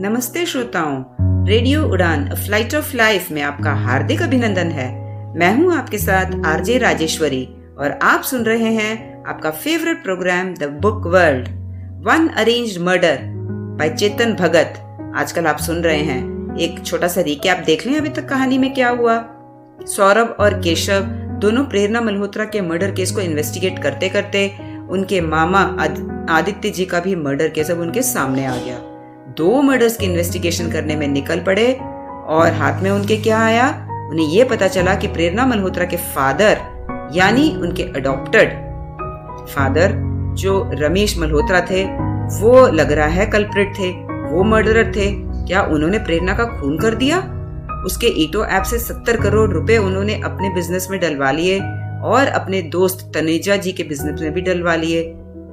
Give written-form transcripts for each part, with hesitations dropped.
नमस्ते श्रोताओं, रेडियो उड़ान अ फ्लाइट ऑफ लाइफ में आपका हार्दिक अभिनंदन है। मैं हूं आपके साथ आरजे राजेश्वरी और आप सुन रहे हैं आपका favourite programme the book world, one arranged murder by Chetan Bhagat. आजकल आप सुन रहे हैं। एक छोटा सा रिकैप देख लें अभी तक कहानी में क्या हुआ। सौरभ और केशव दोनों प्रेरणा मल्होत्रा के मर्डर केस को इन्वेस्टिगेट करते करते उनके मामा आदित्य जी का भी मर्डर केस अब उनके सामने आ गया। 2 मर्डर्स की इन्वेस्टिगेशन करने में निकल पड़े और हाथ में उनके क्या आया, उन्हें यह पता चला कि प्रेरणा मल्होत्रा के फादर यानी उनके अडॉप्टेड फादर जो रमेश मल्होत्रा थे वो लग रहा है कल्प्रिट थे, वो मर्डरर थे। क्या उन्होंने प्रेरणा का खून कर दिया? उसके ईटो ऐप से 70 करोड़ रुपए उन्होंने अपने बिजनेस में डलवा लिए और अपने दोस्त तनेजा जी के बिजनेस में भी डलवा लिए।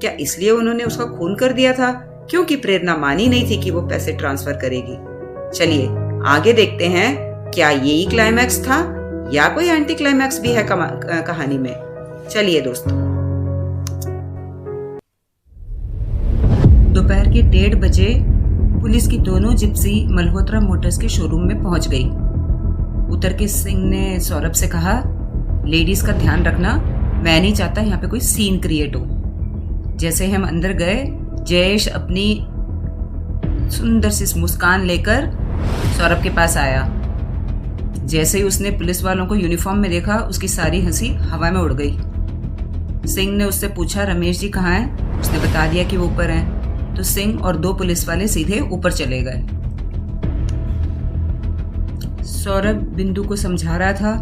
क्या इसलिए उन्होंने उसका खून कर दिया था? क्योंकि प्रेरणा मानी नहीं थी कि वो पैसे ट्रांसफर करेगी। चलिए आगे देखते हैं, क्या यही क्लाइमैक्स था या कोई एंटी क्लाइमैक्स भी है कहानी में। चलिए दोस्तों, दोपहर के 1:30 बजे पुलिस की दोनों जिप्सी मल्होत्रा मोटर्स के शोरूम में पहुंच गई। उतर के सिंह ने सौरभ से कहा, लेडीज का ध्यान रखना, मैं नहीं चाहता यहाँ पे कोई सीन क्रिएट हो। जैसे हम अंदर गए, जयेश अपनी सुंदर सी मुस्कान लेकर सौरभ के पास आया। जैसे ही उसने पुलिस वालों को यूनिफॉर्म में देखा, उसकी सारी हंसी हवा में उड़ गई। सिंह ने उससे पूछा, रमेश जी कहाँ हैं? उसने बता दिया कि वो ऊपर हैं। तो सिंह और 2 पुलिस वाले सीधे ऊपर चले गए। सौरभ बिंदु को समझा रहा था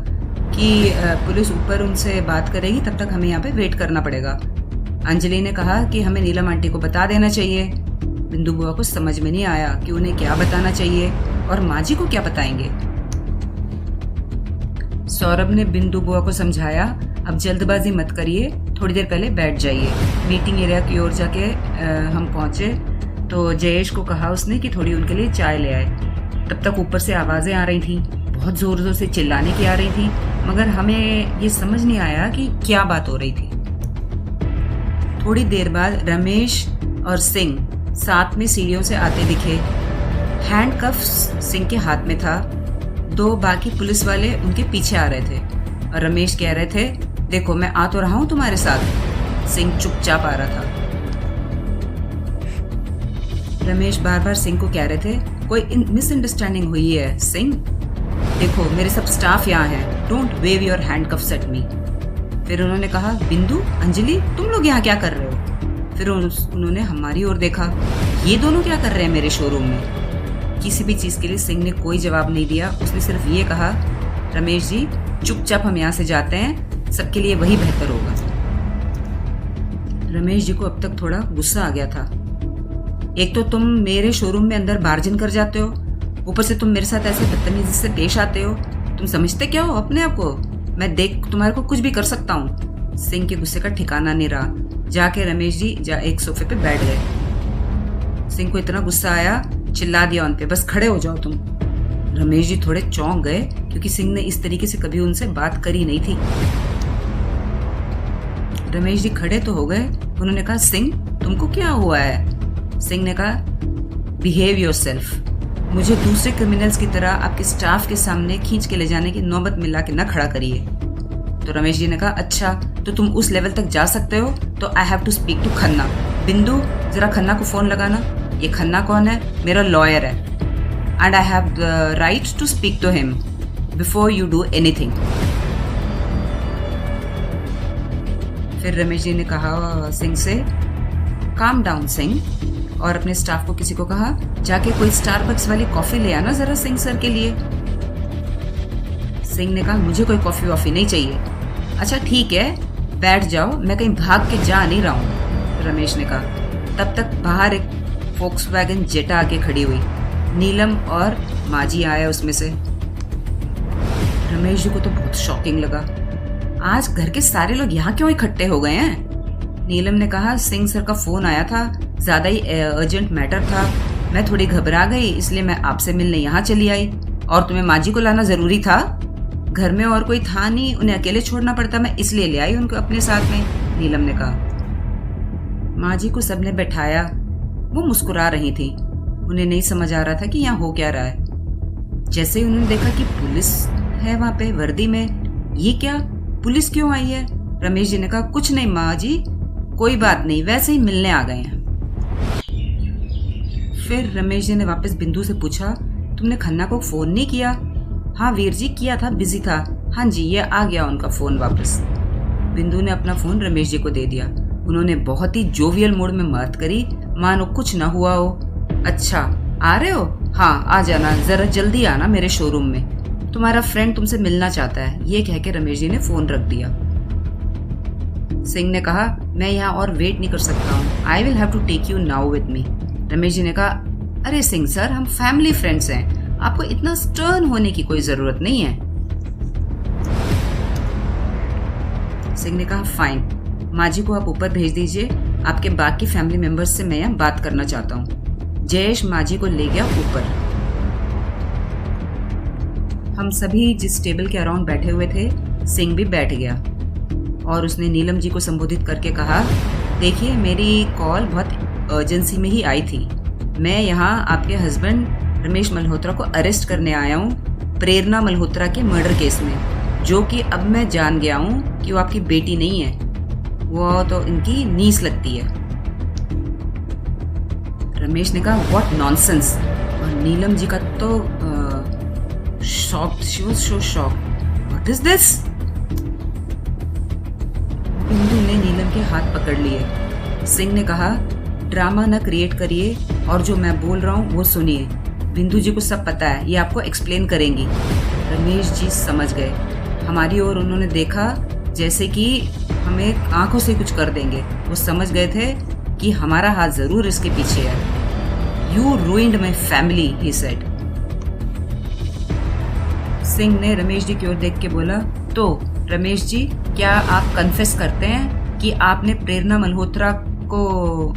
कि पुलिस ऊपर उनसे बात करेगी, तब तक हमें यहाँ पे वेट करना पड़ेगा। अंजलि ने कहा कि हमें नीलम आंटी को बता देना चाहिए। बिंदु बुआ को समझ में नहीं आया कि उन्हें क्या बताना चाहिए और माँ जी को क्या बताएंगे। सौरभ ने बिंदु बुआ को समझाया, अब जल्दबाजी मत करिए, थोड़ी देर पहले बैठ जाइए। मीटिंग एरिया की ओर जाके हम पहुंचे तो जयेश को कहा उसने कि थोड़ी उनके लिए चाय ले आए। तब तक ऊपर से आवाजें आ रही थी, बहुत जोर जोर से चिल्लाने की आ रही थी, मगर हमें ये समझ नहीं आया कि क्या बात हो रही थी। थोड़ी देर बाद रमेश और सिंह साथ में सीढ़ियों से आते दिखे। हैंडकफ सिंह के हाथ में था। 2 बाकी पुलिस वाले उनके पीछे आ रहे थे और रमेश कह रहे थे, देखो मैं आ तो रहा हूं तुम्हारे साथ। सिंह चुपचाप आ रहा था। रमेश बार बार सिंह को कह रहे थे, कोई मिसअंडरस्टैंडिंग हुई है सिंह, देखो मेरे सब स्टाफ यहाँ है, don't wave your handcuffs at me. फिर उन्होंने कहा, बिंदु, अंजलि, तुम लोग यहाँ क्या कर रहे हो? फिर उन्होंने हमारी ओर देखा, ये दोनों क्या कर रहे हैं मेरे शोरूम में? किसी भी चीज के लिए सिंह ने कोई जवाब नहीं दिया। उसने सिर्फ ये कहा, रमेश जी चुपचाप हम यहाँ से जाते हैं, सबके लिए वही बेहतर होगा। रमेश जी को अब तक थोड़ा गुस्सा आ गया था। एक तो तुम मेरे शोरूम में अंदर बार्जिन कर जाते हो, ऊपर से तुम मेरे साथ ऐसे बदतमीजी से पेश आते हो। तुम समझते क्या हो अपने आप को? मैं देख तुम्हारे को कुछ भी कर सकता हूँ। सिंह के गुस्से का ठिकाना नहीं रहा। जाके रमेश जी एक सोफे पे बैठ गए। सिंह को इतना गुस्सा आया, चिल्ला दिया उन पे, बस खड़े हो जाओ तुम। रमेश जी थोड़े चौंक गए क्योंकि सिंह ने इस तरीके से कभी उनसे बात करी नहीं थी। रमेश जी खड़े तो हो गए। उन्होंने कहा, सिंह तुमको क्या हुआ है? सिंह ने कहा, बिहेव योरसेल्फ। मुझे दूसरे क्रिमिनल्स की तरह आपके स्टाफ के सामने खींच के ले जाने की नौबत मिला के न खड़ा करिए। तो रमेश जी ने कहा, अच्छा तो तुम उस लेवल तक जा सकते हो तो I have to speak to Khanna. Bindu, जरा खन्ना को फोन लगाना। ये खन्ना कौन है? मेरा लॉयर है and I have the right to speak to him before you do anything. फिर रमेश जी ने कहा सिंह से, काम डाउन सिंह, और अपने स्टाफ को किसी को कहा, जाके कोई स्टारबक्स वाली कॉफी ले आना जरा सिंह सर के लिए। सिंह ने कहा, मुझे कोई कॉफी वॉफी नहीं चाहिए। अच्छा ठीक है, बैठ जाओ, मैं कहीं भाग के जा नहीं रहा हूँ, रमेश ने कहा। तब तक बाहर एक फोक्सवैगन जेटा आके खड़ी हुई। नीलम और माजी आया उसमें से। रमेश जी को तो बहुत शॉकिंग लगा। आज घर के सारे लोग यहाँ क्यों इकट्ठे हो गए हैं? नीलम ने कहा, सिंह सर का फोन आया था, ज्यादा ही अर्जेंट मैटर था, मैं थोड़ी घबरा गई इसलिए मैं आपसे मिलने यहाँ चली आई। और तुम्हें माजी को लाना जरूरी था? घर में और कोई था नहीं, उन्हें अकेले छोड़ना पड़ता, मैं इसलिए ले आई उनको अपने साथ में, नीलम ने कहा। माजी को सबने बैठाया। वो मुस्कुरा रही थी। उन्हें नहीं समझ आ रहा था कि यहाँ हो क्या रहा है। जैसे ही उन्होंने देखा कि पुलिस है वहां पे वर्दी में, ये क्या, पुलिस क्यों आई है? रमेश जी ने कहा, कुछ नहीं माँ जी, कोई बात नहीं, वैसे ही मिलने आ गए हैं। फिर रमेश जी ने वापस बिंदु से पूछा, तुमने खन्ना को फोन नहीं किया? हाँ वीर जी किया था, बिजी था। हाँ जी, ये आ गया उनका फोन वापस। बिंदु ने अपना फोन रमेश जी को दे दिया। उन्होंने बहुत ही जोवियल मूड में बात करी, मानो कुछ ना हुआ हो। अच्छा आ रहे हो? हाँ आ जाना, जरा जल्दी आना मेरे शोरूम में, तुम्हारा फ्रेंड तुमसे मिलना चाहता है। ये कह के रमेश जी ने फोन रख दिया। सिंह ने कहा, मैं यहाँ और वेट नहीं कर सकता हूँ, I will have to take you now with me. Ramesh ji ने कहा, अरे सिंह सर, हम फैमिली फ्रेंड्स हैं, आपको इतना स्टर्न होने की कोई जरूरत नहीं है। सिंह ने कहा, फाइन, माँ जी को आप ऊपर भेज दीजिए, आपके बाकी फैमिली मेंबर्स से मैं यहाँ बात करना चाहता हूँ। जयेश माँ जी को ले गया ऊपर। हम सभी जिस टेबल के अराउंड बैठे हुए थे, सिंह भी बैठ गया और उसने नीलम जी को संबोधित करके कहा, देखिए मेरी कॉल बहुत अर्जेंसी में ही आई थी। मैं यहाँ आपके हस्बैंड रमेश मल्होत्रा को अरेस्ट करने आया हूँ प्रेरणा मल्होत्रा के मर्डर केस में, जो कि अब मैं जान गया हूँ कि वो आपकी बेटी नहीं है, वो तो इनकी नीस लगती है। रमेश ने कहा, व्हाट नॉनसेंस। और नीलम जी का तो shocked, she was so shocked, what is this. बिंदु ने नीलम के हाथ पकड़ लिए। सिंह ने कहा, ड्रामा न क्रिएट करिए और जो मैं बोल रहा हूँ वो सुनिए। बिंदु जी को सब पता है, ये आपको एक्सप्लेन करेंगी। रमेश जी समझ गए। हमारी ओर उन्होंने देखा जैसे कि हमें आंखों से कुछ कर देंगे। वो समझ गए थे कि हमारा हाथ जरूर इसके पीछे है। You ruined my family, he said. Singh ने रमेश जी की ओर देख के बोला, तो रमेश जी, क्या आप कन्फेस करते हैं कि आपने प्रेरणा मल्होत्रा को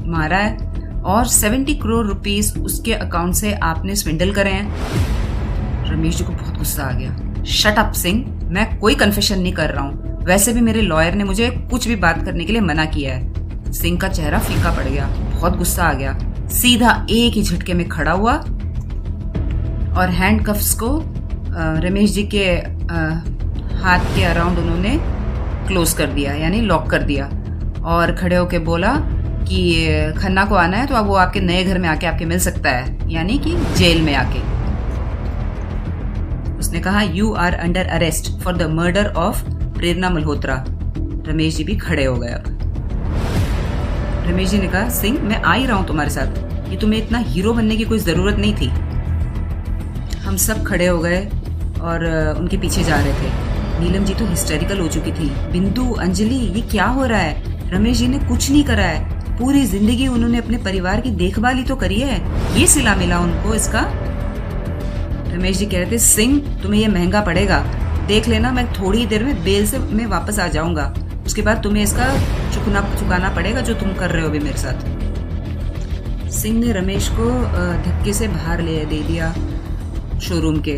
मारा है और 70 करोड़ रुपीस उसके अकाउंट से आपने स्विंडल करे हैं? रमेश जी को बहुत गुस्सा आ गया। शट अप सिंह, मैं कोई कन्फेशन नहीं कर रहा हूँ, वैसे भी मेरे लॉयर ने मुझे कुछ भी बात करने के लिए मना किया है। सिंह का चेहरा फीका पड़ गया, बहुत गुस्सा आ गया, सीधा एक ही झटके में खड़ा हुआ और हैंडकफ्स को रमेश जी के हाथ के अराउंड उन्होंने क्लोज कर दिया, यानी लॉक कर दिया, और खड़े होके बोला कि खन्ना को आना है तो अब वो आपके नए घर में आके आपके मिल सकता है, यानी कि जेल में आके। उसने कहा, you are under arrest for the murder of Prerna Malhotra. Ramesh ji भी खड़े हो गए। अब रमेश जी ने कहा, सिंह मैं आ ही रहा हूं तुम्हारे साथ, ये तुम्हें इतना हीरो बनने की कोई जरूरत नहीं थी। हम सब खड़े हो गए और उनके पीछे जा रहे थे। नीलम जी तो हिस्टेरिकल हो चुकी थी। बिंदु, अंजलि, ये क्या हो रहा है? रमेश जी ने कुछ नहीं करा है, पूरी जिंदगी उन्होंने अपने परिवार की देखभाल ही तो करी है, ये सिला मिला उनको इसका। रमेश जी कह रहे थे, सिंह तुम्हें ये महंगा पड़ेगा, देख लेना, मैं थोड़ी देर में बेल से मैं वापस आ जाऊंगा, उसके बाद तुम्हें इसका चुकाना पड़ेगा जो तुम कर रहे हो अभी मेरे साथ। सिंह ने रमेश को धक्के से बाहर दे दिया शोरूम के।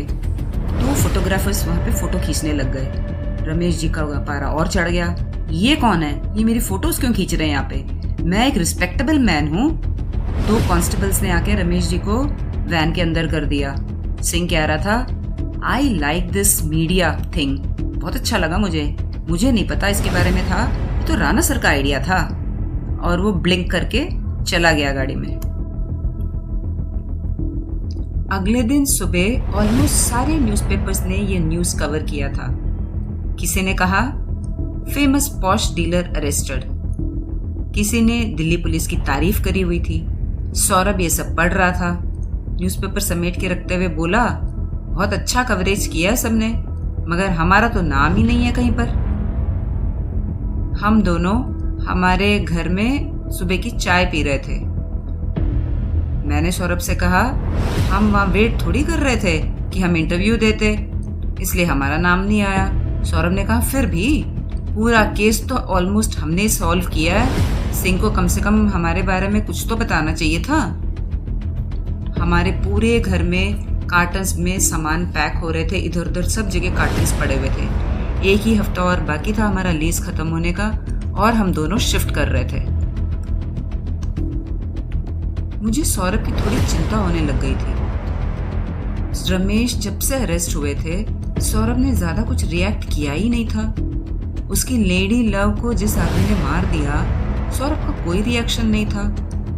तो फोटोग्राफर्स वहां पे फोटो खींचने लग गए। रमेश जी का पारा और चढ़ गया, ये कौन है, ये मेरी फोटोज क्यों खींच रहे हैं यहाँ पे, मैं एक रिस्पेक्टेबल मैन हूँ। 2 कांस्टेबल्स ने आके रमेश जी को वैन के अंदर कर दिया। सिंह कह रहा था, I like this media thing, बहुत अच्छा लगा मुझे नहीं पता इसके बारे में था, ये तो राणा सर का आइडिया था। और वो ब्लिंक करके चला गया गाड़ी में। अगले दिन सुबह ऑलमोस्ट सारे न्यूज़पेपर्स ने ये न्यूज़ कवर किया था। किसी ने कहा, फेमस पॉश डीलर अरेस्टेड, किसी ने दिल्ली पुलिस की तारीफ करी हुई थी। सौरभ ये सब पढ़ रहा था, न्यूज़पेपर समेट के रखते हुए बोला, बहुत अच्छा कवरेज किया है सबने, मगर हमारा तो नाम ही नहीं है कहीं पर। हम दोनों हमारे घर में सुबह की चाय पी रहे थे। मैंने सौरभ से कहा, हम वहां वेट थोड़ी कर रहे थे कि हम इंटरव्यू देते, इसलिए हमारा नाम नहीं आया। सौरभ ने कहा, फिर भी पूरा केस तो ऑलमोस्ट हमने सॉल्व किया है, सिंह को कम से कम हमारे बारे में कुछ तो बताना चाहिए था। हमारे पूरे घर में कार्टन्स में सामान पैक हो रहे थे, इधर उधर सब जगह कार्टन्स पड़े हुए थे। एक ही हफ्ता और बाकी था हमारा लीज खत्म होने का और हम दोनों शिफ्ट कर रहे थे। मुझे सौरभ की थोड़ी चिंता होने लग गई थी। रमेश जब से अरेस्ट हुए थे, सौरभ ने ज्यादा कुछ रिएक्ट किया ही नहीं था। उसकी लेडी लव को जिस आदमी ने मार दिया, सौरभ का कोई रिएक्शन नहीं था।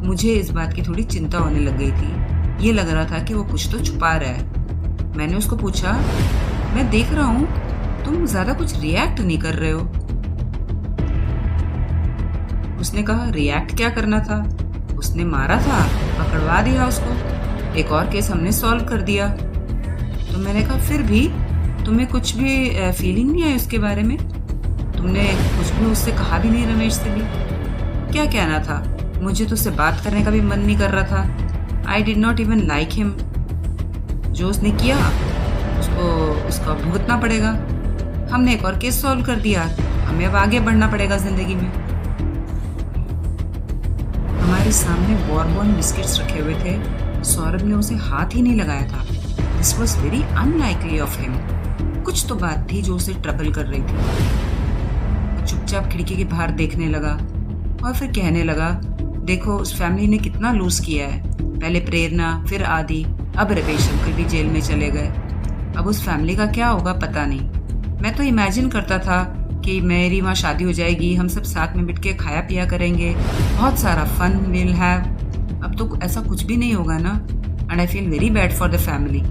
मुझे इस बात की थोड़ी चिंता होने लग गई थी। ये लग रहा था कि वो कुछ तो छुपा रहा है। मैंने उसको पूछा, मैं देख रहा हूँ तुम ज्यादा कुछ रिएक्ट नहीं कर रहे हो। उसने कहा, रिएक्ट क्या करना था? उसने मारा था, पकड़वा दिया उसको, एक और केस हमने सॉल्व कर दिया। तो मैंने कहा, फिर भी तुम्हें कुछ भी फीलिंग नहीं आई उसके बारे में? तुमने कुछ भी उससे कहा भी नहीं, रमेश से भी? क्या कहना था? मुझे तो उससे बात करने का भी मन नहीं कर रहा था। आई did not even like him. जो उसने किया उसको उसका भुगतना पड़ेगा। हमने एक और केस सॉल्व कर दिया, हमें अब आगे बढ़ना पड़ेगा जिंदगी में। हमारे सामने बॉर्बन बिस्किट्स रखे हुए थे। सौरभ ने उसे हाथ ही नहीं लगाया था। This was very unlikely of him. कुछ तो बात थी जो उसे ट्रबल कर रही थी। चुपचाप खिड़की के बाहर देखने लगा और फिर कहने लगा, देखो उस फैमिली ने कितना लूज किया है। पहले प्रेरणा, फिर आदि, अब रमेश अंकल भी जेल में चले गए। अब उस फैमिली का क्या होगा पता नहीं। मैं तो इमेजिन करता था कि मेरी वहाँ शादी हो जाएगी, हम सब साथ में बैठ के खाया पिया करेंगे, बहुत सारा फन विल हैव। अब तो ऐसा कुछ भी नहीं होगा ना। And I feel very bad for the family.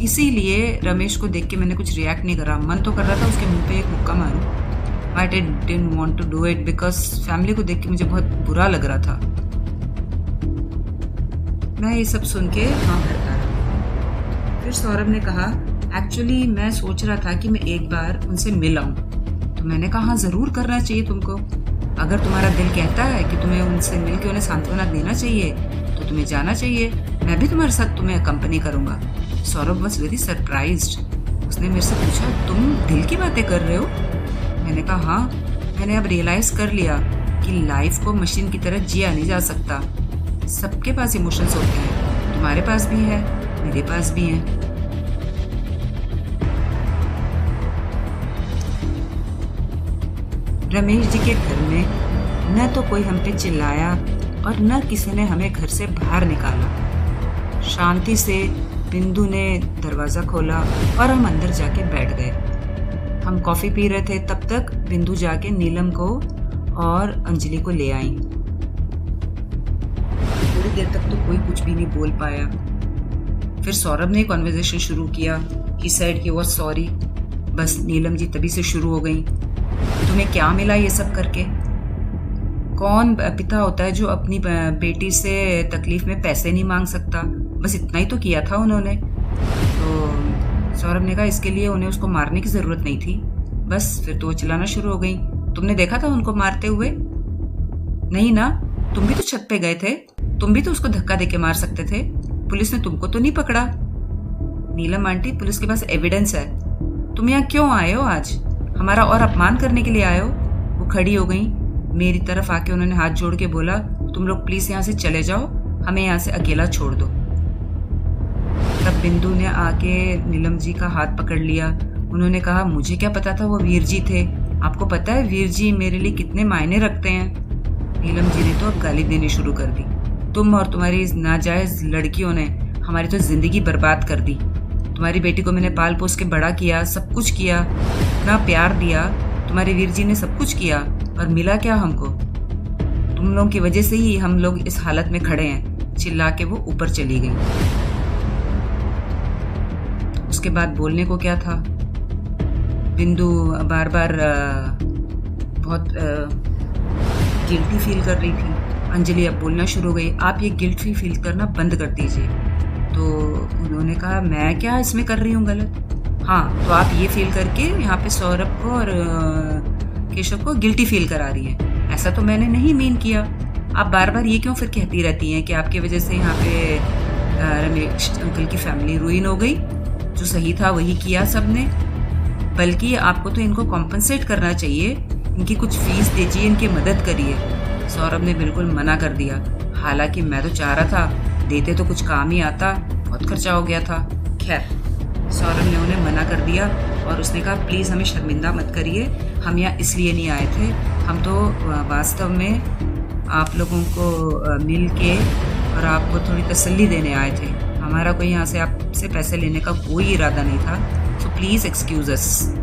इसीलिए रमेश को देख के मैंने कुछ रिएक्ट नहीं करा। मन तो कर रहा था उसके मुंह पे एक मुक्का मारूं, but I didn't want to do it because family को देख के मुझे बहुत बुरा लग रहा था। मैं ये सब सुन के हाँ भरता रहा। फिर सौरभ ने कहा, एक्चुअली मैं सोच रहा था कि मैं एक बार उनसे मिल आऊं। तो मैंने कहा, हाँ जरूर करना चाहिए तुमको। अगर तुम्हारा दिल कहता है कि तुम्हें उनसे मिल के उन्हें सांत्वना देना चाहिए तो तुम्हें जाना चाहिए। मैं भी तुम्हारे साथ तुम्हें अकम्पनी करूंगा। Saurabh was very surprised. उसने मेरे से पूछा, तुम दिल की बातें कर रहे हो? मैंने कहा, हाँ, मैंने अब रियलाइज कर लिया कि लाइफ को मशीन की तरह जिया नहीं जा सकता। सबके पास इमोशंस होते हैं, तुम्हारे पास भी है, मेरे पास भी है। रमेश जी के घर में न तो कोई हम पे चिल्लाया और न किसी ने हमें घर से बाहर निकाला। शांति से बिंदु ने दरवाजा खोला और हम अंदर जाके बैठ गए। हम कॉफी पी रहे थे, तब तक बिंदु जाके नीलम को और अंजलि को ले आई। थोड़ी देर तक तो कोई कुछ भी नहीं बोल पाया। फिर सौरभ ने कॉन्वर्सेशन शुरू किया। He said he was sorry. बस नीलम जी तभी से शुरू हो गई, तुम्हें क्या मिला ये सब करके? कौन पिता होता है जो अपनी बेटी से तकलीफ में पैसे नहीं मांग सकता? बस इतना ही तो किया था उन्होंने। तो सौरभ ने कहा, इसके लिए उन्हें उसको मारने की जरूरत नहीं थी। बस फिर तो वो चिल्लाना शुरू हो गई। तुमने देखा था उनको मारते हुए? नहीं ना, तुम भी तो छत पे गए थे, तुम भी तो उसको धक्का देके मार सकते थे। पुलिस ने तुमको तो नहीं पकड़ा। नीलम आंटी, पुलिस के पास एविडेंस है। तुम यहाँ क्यों आए हो आज? हमारा और अपमान करने के लिए आए हो? वो खड़ी हो गई, मेरी तरफ आके उन्होंने हाथ जोड़ के बोला, तुम लोग प्लीज यहाँ से चले जाओ, हमें यहाँ से अकेला छोड़ दो। तब बिंदु ने आके नीलम जी का हाथ पकड़ लिया। उन्होंने कहा, मुझे क्या पता था वो वीर जी थे। आपको पता है वीर जी मेरे लिए कितने मायने रखते हैं। नीलम जी ने तो अब गाली देनी शुरू कर दी। तुम और तुम्हारी इस नाजायज लड़कियों ने हमारी तो जिंदगी बर्बाद कर दी। तुम्हारी बेटी को मैंने पाल पोस के बड़ा किया, सब कुछ किया, इतना प्यार दिया। तुम्हारे वीर जी ने सब कुछ किया और मिला क्या हमको? तुम लोगों की वजह से ही हम लोग इस हालत में खड़े हैं। चिल्ला के वो ऊपर चली गई। उसके बाद बोलने को क्या था? बिंदु बार बार बहुत गिल्टी फील कर रही थी। अंजलि अब बोलना शुरू हो गई, आप ये गिल्ट फील करना बंद कर दीजिए। तो उन्होंने कहा, मैं क्या इसमें कर रही हूँ गलत? हाँ, तो आप ये फील करके यहाँ पे सौरभ को और केशव को गिल्टी फील करा रही हैं। ऐसा तो मैंने नहीं मीन किया। आप बार बार ये क्यों फिर कहती रहती हैं कि आपकी वजह से यहाँ पे रमेश अंकल की फैमिली रुइन हो गई? जो सही था वही किया सबने। बल्कि आपको तो इनको कॉम्पनसेट करना चाहिए, इनकी कुछ फीस दीजिए, इनकी मदद करिए। सौरभ ने बिल्कुल मना कर दिया। हालांकि मैं तो चाह रहा था देते तो कुछ काम ही आता, बहुत खर्चा हो गया था। खैर, सौरभ ने उन्हें मना कर दिया और उसने कहा, प्लीज़ हमें शर्मिंदा मत करिए, हम यहाँ इसलिए नहीं आए थे। हम तो वास्तव में आप लोगों को मिल के और आपको थोड़ी तसल्ली देने आए थे। हमारा कोई यहाँ से आपसे पैसे लेने का कोई इरादा नहीं था, सो प्लीज़ एक्सक्यूज अस।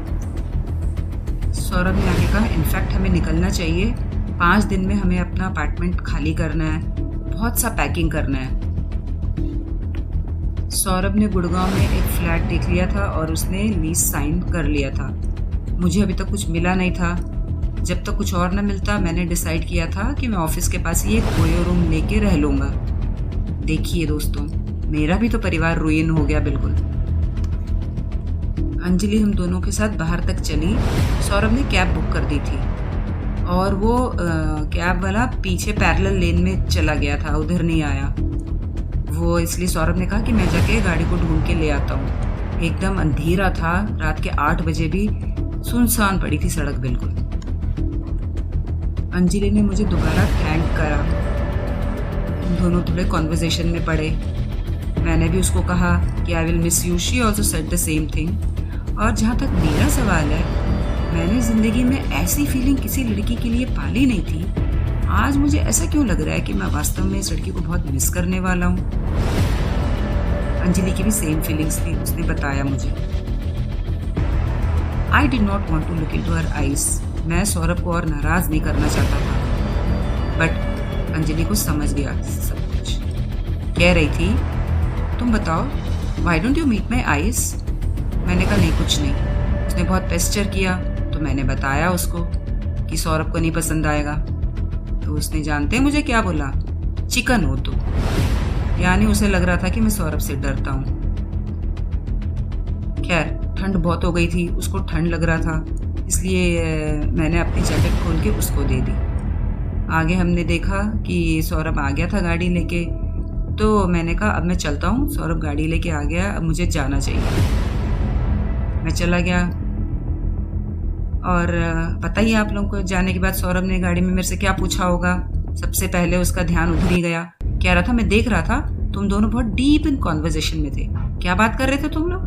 सौरभ ने आगे कहा, इनफैक्ट हमें निकलना चाहिए। 5 दिन में हमें अपना अपार्टमेंट खाली करना है, बहुत सा पैकिंग करना है। सौरभ ने गुड़गांव में एक फ्लैट देख लिया था और उसने लीज साइन कर लिया था। मुझे अभी तक कुछ मिला नहीं था। जब तक कुछ और न मिलता मैंने डिसाइड किया था कि मैं ऑफिस के पास ही एक कोई रूम लेके रह लूँगा। देखिए दोस्तों, मेरा भी तो परिवार रुइन हो गया बिल्कुल। अंजलि हम दोनों के साथ बाहर तक चली। सौरभ ने कैब बुक कर दी थी और वो कैब वाला पीछे पैरेलल लेन में चला गया था, उधर नहीं आया वो। इसलिए सौरभ ने कहा कि मैं जाके गाड़ी को ढूंढ के ले आता हूँ। एकदम अंधेरा था, रात के 8 बजे भी सुनसान पड़ी थी सड़क बिल्कुल। अंजलि ने मुझे दोबारा थैंक करा। हम दोनों थोड़े कॉन्वर्सेशन में पड़े। मैंने भी उसको कहा कि I will miss you. She also said the same thing. और जहाँ तक मेरा सवाल है, मैंने ज़िंदगी में ऐसी फीलिंग किसी लड़की के लिए पाली नहीं थी। आज मुझे ऐसा क्यों लग रहा है कि मैं वास्तव में इस लड़की को बहुत मिस करने वाला हूँ। अंजलि की भी सेम फीलिंग्स थी, उसने बताया मुझे। I did not want to look into her eyes. मैं सौरभ को और नाराज नहीं करना चाहता था, बट अंजलि को समझ गया सब कुछ। कह रही थी, तुम बताओ, why don't you meet my eyes. मैंने कहा नहीं, कुछ नहीं। उसने बहुत पेस्चर किया तो मैंने बताया उसको कि सौरभ को नहीं पसंद आएगा। तो उसने जानते मुझे क्या बोला, चिकन हो तो। यानी उसे लग रहा था कि मैं सौरभ से डरता हूँ। खैर, ठंड बहुत हो गई थी, उसको ठंड लग रहा था, इसलिए मैंने अपनी जैकेट खोल के उसको दे दी। आगे हमने देखा कि सौरभ आ गया था गाड़ी लेके, तो मैंने कहा अब मैं चलता हूँ। सौरभ गाड़ी लेके आ गया, अब मुझे जाना चाहिए। मैं चला गया और पता ही आप लोगों को, जाने के बाद सौरभ ने गाड़ी में मेरे से क्या पूछा होगा। सबसे पहले उसका ध्यान उधर ही गया। कह रहा था, मैं देख रहा था तुम दोनों बहुत डीप इन कॉन्वर्सेशन में थे। क्या बात कर रहे थे तुम लोग।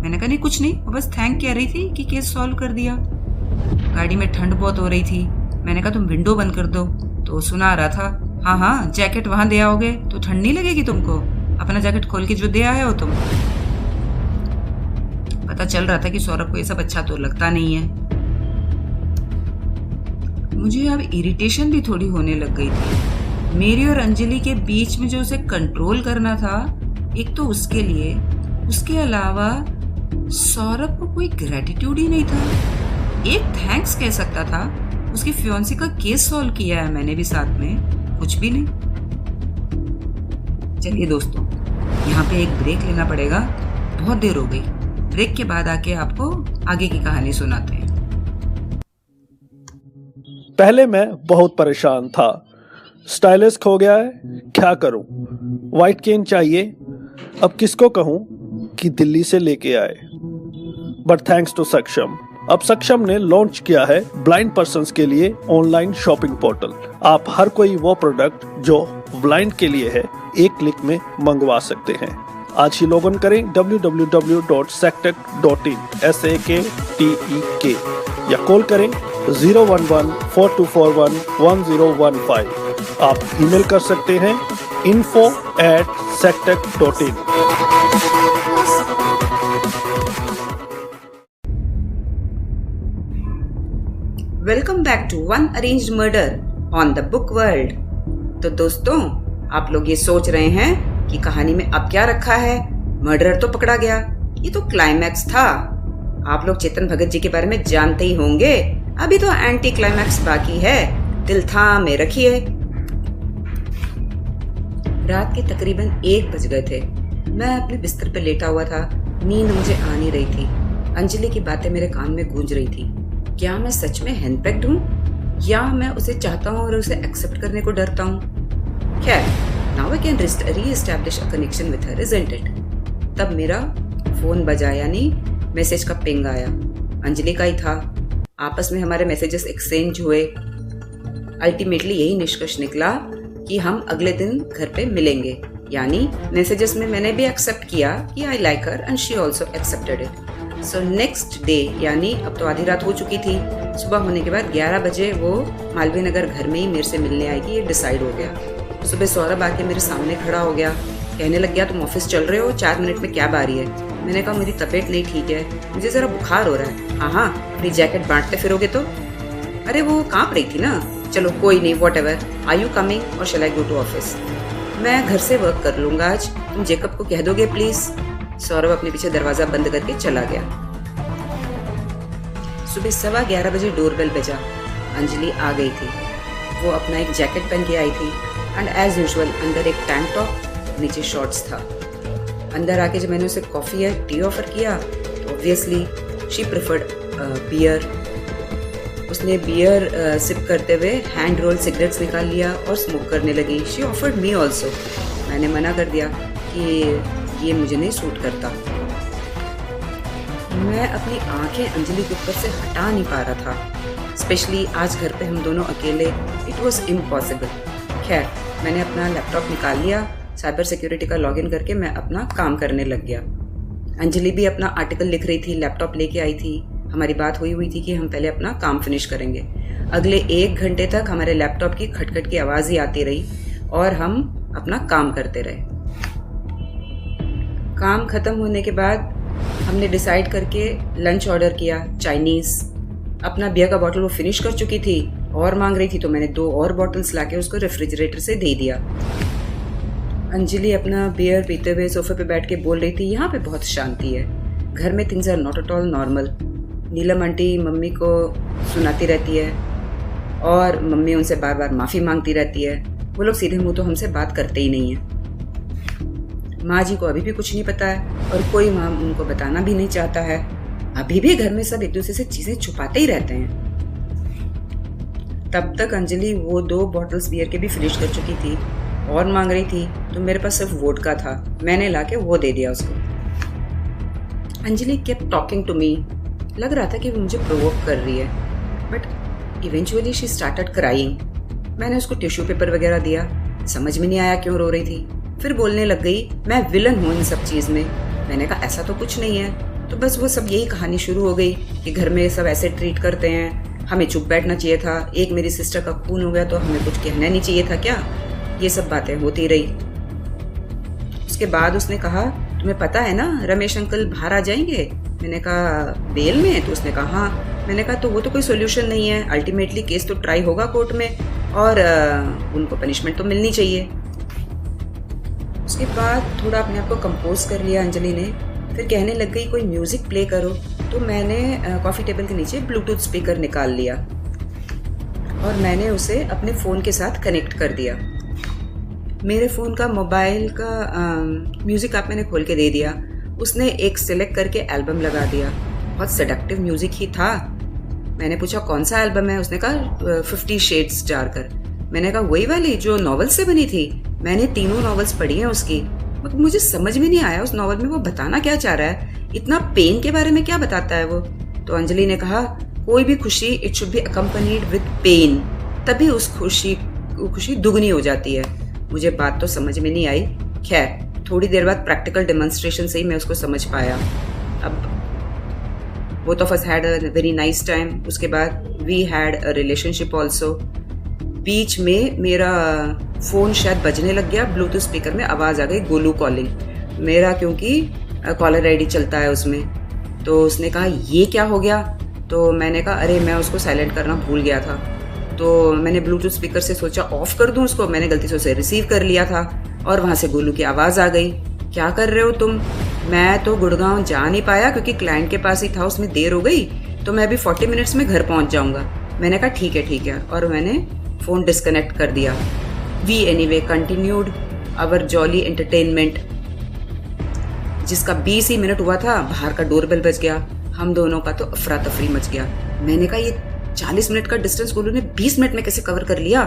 मैंने कहा नहीं, कुछ नहीं, वो बस थैंक कह रही थी कि केस सॉल्व कर दिया। गाड़ी में ठंड बहुत हो रही थी। मैंने कहा तुम विंडो बंद कर दो, तो सुना रहा था, हाँ हाँ जैकेट वहां दे आओगे तो ठंड नहीं लगेगी तुमको। अपना जैकेट खोल के जो दे आए हो तुम। पता चल रहा था कि सौरभ को ये सब अच्छा तो लगता नहीं है। मुझे अब इरिटेशन भी थोड़ी होने लग गई थी। मेरी और अंजलि के बीच में जो उसे कंट्रोल करना था, एक तो उसके लिए, उसके अलावा सौरभ को कोई ग्रेटिट्यूड ही नहीं था। एक थैंक्स कह सकता था। उसकी फियांसी का केस सॉल्व किया है मैंने भी साथ में, कुछ भी नहीं। चलिए दोस्तों, यहाँ पे एक ब्रेक लेना पड़ेगा, बहुत देर हो गई। ब्रेक के बाद आके आपको आगे की कहानी सुनाते हैं। पहले मैं बहुत परेशान था। स्टाइलिश खो गया है, क्या करूं। व्हाइट केन चाहिए, अब किसको कहूं कि दिल्ली से लेके आए। बट थैंक्स टू सक्षम, अब सक्षम ने लॉन्च किया है ब्लाइंड पर्सन्स के लिए ऑनलाइन शॉपिंग पोर्टल। आप हर कोई वो प्रोडक्ट जो ब्लाइंड के लिए है, एक क्लिक में मंगवा सकते हैं। आज ही लॉग इन करें www.saktek.in SAKTEK या कॉल करें 011-4241-1015। आप ईमेल कर सकते हैं info@saktek.in। Welcome back to one arranged murder on the book world. तो दोस्तों, आप लोग ये सोच रहे हैं कि कहानी में अब क्या रखा है, मर्डरर तो पकड़ा गया, ये तो क्लाइमैक्स था। आप लोग चेतन भगत जी के बारे में जानते ही होंगे, अभी तो एंटी क्लाइमैक्स बाकी है। दिल थामे रखिए। रात के तकरीबन 1 बज गए थे। मैं अपने बिस्तर पे लेटा हुआ था, नींद मुझे आ नहीं रही थी। अंजलि की बातें मेरे कान में गूंज रही थी। क्या मैं सच में हैंडपैक्ड हूँ या मैं उसे चाहता हूँ और उसे एक्सेप्ट करने को डरता हूँ। खैर, now I can reestablish a connection with her, isn't it. तब मेरा फोन बजा, यानी मैसेज का पिंग आया। अंजलि का ही था। आपस में हमारे मैसेजेस एक्सचेंज हुए। अल्टीमेटली यही निष्कर्ष निकला कि हम अगले दिन घर पे मिलेंगे। यानी मैसेजेस में मैंने भी एक्सेप्ट किया कि I like her and she also accepted it. So next day, यानी अब तो आधी रात हो चुकी थी, सुबह होने के बाद 11 बजे वो मालवीय नगर घर में ही मेरे से मिलने आएगी, ये डिसाइड हो गया। सुबह सौरभ आके मेरे सामने खड़ा हो गया, कहने लग गया तुम ऑफिस चल रहे हो, 4 मिनट में कैब आ रही है। मैंने कहा मेरी तबीयत नहीं ठीक है, मुझे जरा बुखार हो रहा है। हाँ, अपनी जैकेट बांटते फिरोगे तो? अरे वो कांप रही थी ना। चलो कोई नहीं, whatever, are you coming और shall I go to office? मैं घर से वर्क कर लूंगा आज, तुम जेकब को कह दोगे प्लीज? सौरभ अपने पीछे दरवाजा बंद करके चला गया। सुबह 11:15 बजे डोरबेल बजा। अंजलि आ गई थी। वो अपना एक जैकेट पहन के आई थी एंड एज यूजुअल अंदर एक टैंक टॉप, नीचे शॉर्ट्स था। अंदर आके जब मैंने उसे कॉफ़ी या टी ऑफर किया तो ऑब्वियसली शी प्रेफर्ड बियर। उसने बियर सिप करते हुए हैंड रोल सिगरेट्स निकाल लिया और स्मोक करने लगी। She offered me also. मैंने मना कर दिया कि ये मुझे नहीं सूट करता। मैं अपनी आंखें अंजलि के ऊपर से हटा नहीं पा रहा था, स्पेशली आज घर पे हम दोनों अकेले। It was impossible. खैर, मैंने अपना लैपटॉप निकाल लिया, साइबर सिक्योरिटी का लॉगिन करके मैं अपना काम करने लग गया। अंजलि भी अपना आर्टिकल लिख रही थी, लैपटॉप लेके आई थी। हमारी बात हुई थी कि हम पहले अपना काम फिनिश करेंगे। अगले 1 घंटे तक हमारे लैपटॉप की खटखट की आवाज़ ही आती रही और हम अपना काम करते रहे। काम खत्म होने के बाद हमने डिसाइड करके लंच ऑर्डर किया, चाइनीज़। अपना बियर का बॉटल वो फिनिश कर चुकी थी और मांग रही थी, तो मैंने 2 और बॉटल्स लाके उसको रेफ्रिजरेटर से दे दिया। अंजलि अपना बियर पीते हुए सोफे पे बैठ के बोल रही थी, यहाँ पे बहुत शांति है, घर में things are not at all normal. Neelam aunty mummy को सुनाती रहती है और मम्मी उनसे बार बार माफ़ी मांगती रहती है। वो लोग सीधे मुंह तो हमसे बात करते ही नहीं है। माँ जी को अभी भी कुछ नहीं पता है और कोई माँ उनको बताना भी नहीं चाहता है। अभी भी घर में सब एक दूसरे से चीज़ें छुपाते ही रहते हैं। तब तक अंजलि वो 2 बॉटल्स बियर के भी फिनिश कर चुकी थी और मांग रही थी, तो मेरे पास सिर्फ वोडका था, मैंने लाके वो दे दिया उसको। Anjali kept talking to me. लग रहा था कि वो मुझे प्रोवोक कर रही है, but eventually she started crying. मैंने उसको टिश्यू पेपर वगैरह दिया, समझ में नहीं आया क्यों रो रही थी। फिर बोलने लग गई, मैं विलन हूँ इन सब चीज़ में। मैंने कहा ऐसा तो कुछ नहीं है। तो बस वो सब यही कहानी शुरू हो गई कि घर में सब ऐसे ट्रीट करते हैं, हमें चुप बैठना चाहिए था, एक मेरी सिस्टर का खून हो गया तो हमें कुछ कहना नहीं चाहिए था क्या? ये सब बातें होती रही। उसके बाद उसने कहा, तुम्हें पता है ना रमेश अंकल बाहर आ जाएंगे? मैंने कहा बेल में? तो उसने कहा हाँ। मैंने कहा तो वो तो कोई सोल्यूशन नहीं है, अल्टीमेटली केस तो ट्राई होगा कोर्ट में और उनको पनिशमेंट तो मिलनी चाहिए। उसके बाद थोड़ा अपने आप को कंपोज कर लिया अंजलि ने। फिर कहने लग गई कोई म्यूज़िक प्ले करो। तो मैंने कॉफ़ी टेबल के नीचे ब्लूटूथ स्पीकर निकाल लिया और मैंने उसे अपने फ़ोन के साथ कनेक्ट कर दिया। मेरे फ़ोन का मोबाइल का म्यूज़िक ऐप मैंने खोल के दे दिया। उसने एक सिलेक्ट करके एल्बम लगा दिया, बहुत सेडक्टिव म्यूज़िक ही था। मैंने पूछा कौन सा एल्बम है? उसने कहा 50 शेड्स डार्कर। मैंने कहा वही वाली जो नॉवल से बनी थी? मैंने 3 नॉवेल्स पढ़ी हैं उसकी, मगर मुझे समझ में नहीं आया उस नॉवल में वो बताना क्या चाह रहा है, इतना पेन के बारे में क्या बताता है वो? तो अंजलि ने कहा कोई भी खुशी it should be accompanied with pain, तभी उस खुशी दुगनी हो जाती है। मुझे बात तो समझ में नहीं आई। खैर थोड़ी देर बाद प्रैक्टिकल डेमोन्स्ट्रेशन से ही मैं उसको समझ पाया। अब both of us had a very nice time। उसके बाद we had a relationship also। बीच में मेरा फ़ोन शायद बजने लग गया, ब्लूटूथ स्पीकर में आवाज़ आ गई गोलू कॉलिंग मेरा, क्योंकि कॉलर आईडी चलता है उसमें। तो उसने कहा ये क्या हो गया? तो मैंने कहा अरे मैं उसको साइलेंट करना भूल गया था। तो मैंने ब्लूटूथ स्पीकर से सोचा ऑफ कर दूं उसको, मैंने गलती से उसे रिसीव कर लिया था और वहाँ से गोलू की आवाज़ आ गई, क्या कर रहे हो तुम? मैं तो गुड़गांव जा नहीं पाया क्योंकि क्लाइंट के पास ही था, उसमें देर हो गई, तो मैं अभी 40 मिनट्स में घर पहुँच जाऊँगा। मैंने कहा ठीक है, और मैंने फ़ोन डिस्कनेक्ट कर दिया। We anyway continued our jolly entertainment. जिसका 20 ही मिनट हुआ था, बाहर का डोरबेल बज गया। हम दोनों का तो अफरा तफरी मच गया। मैंने कहा ये 40 मिनट का डिस्टेंस गोलू ने 20 मिनट में कैसे कवर कर लिया?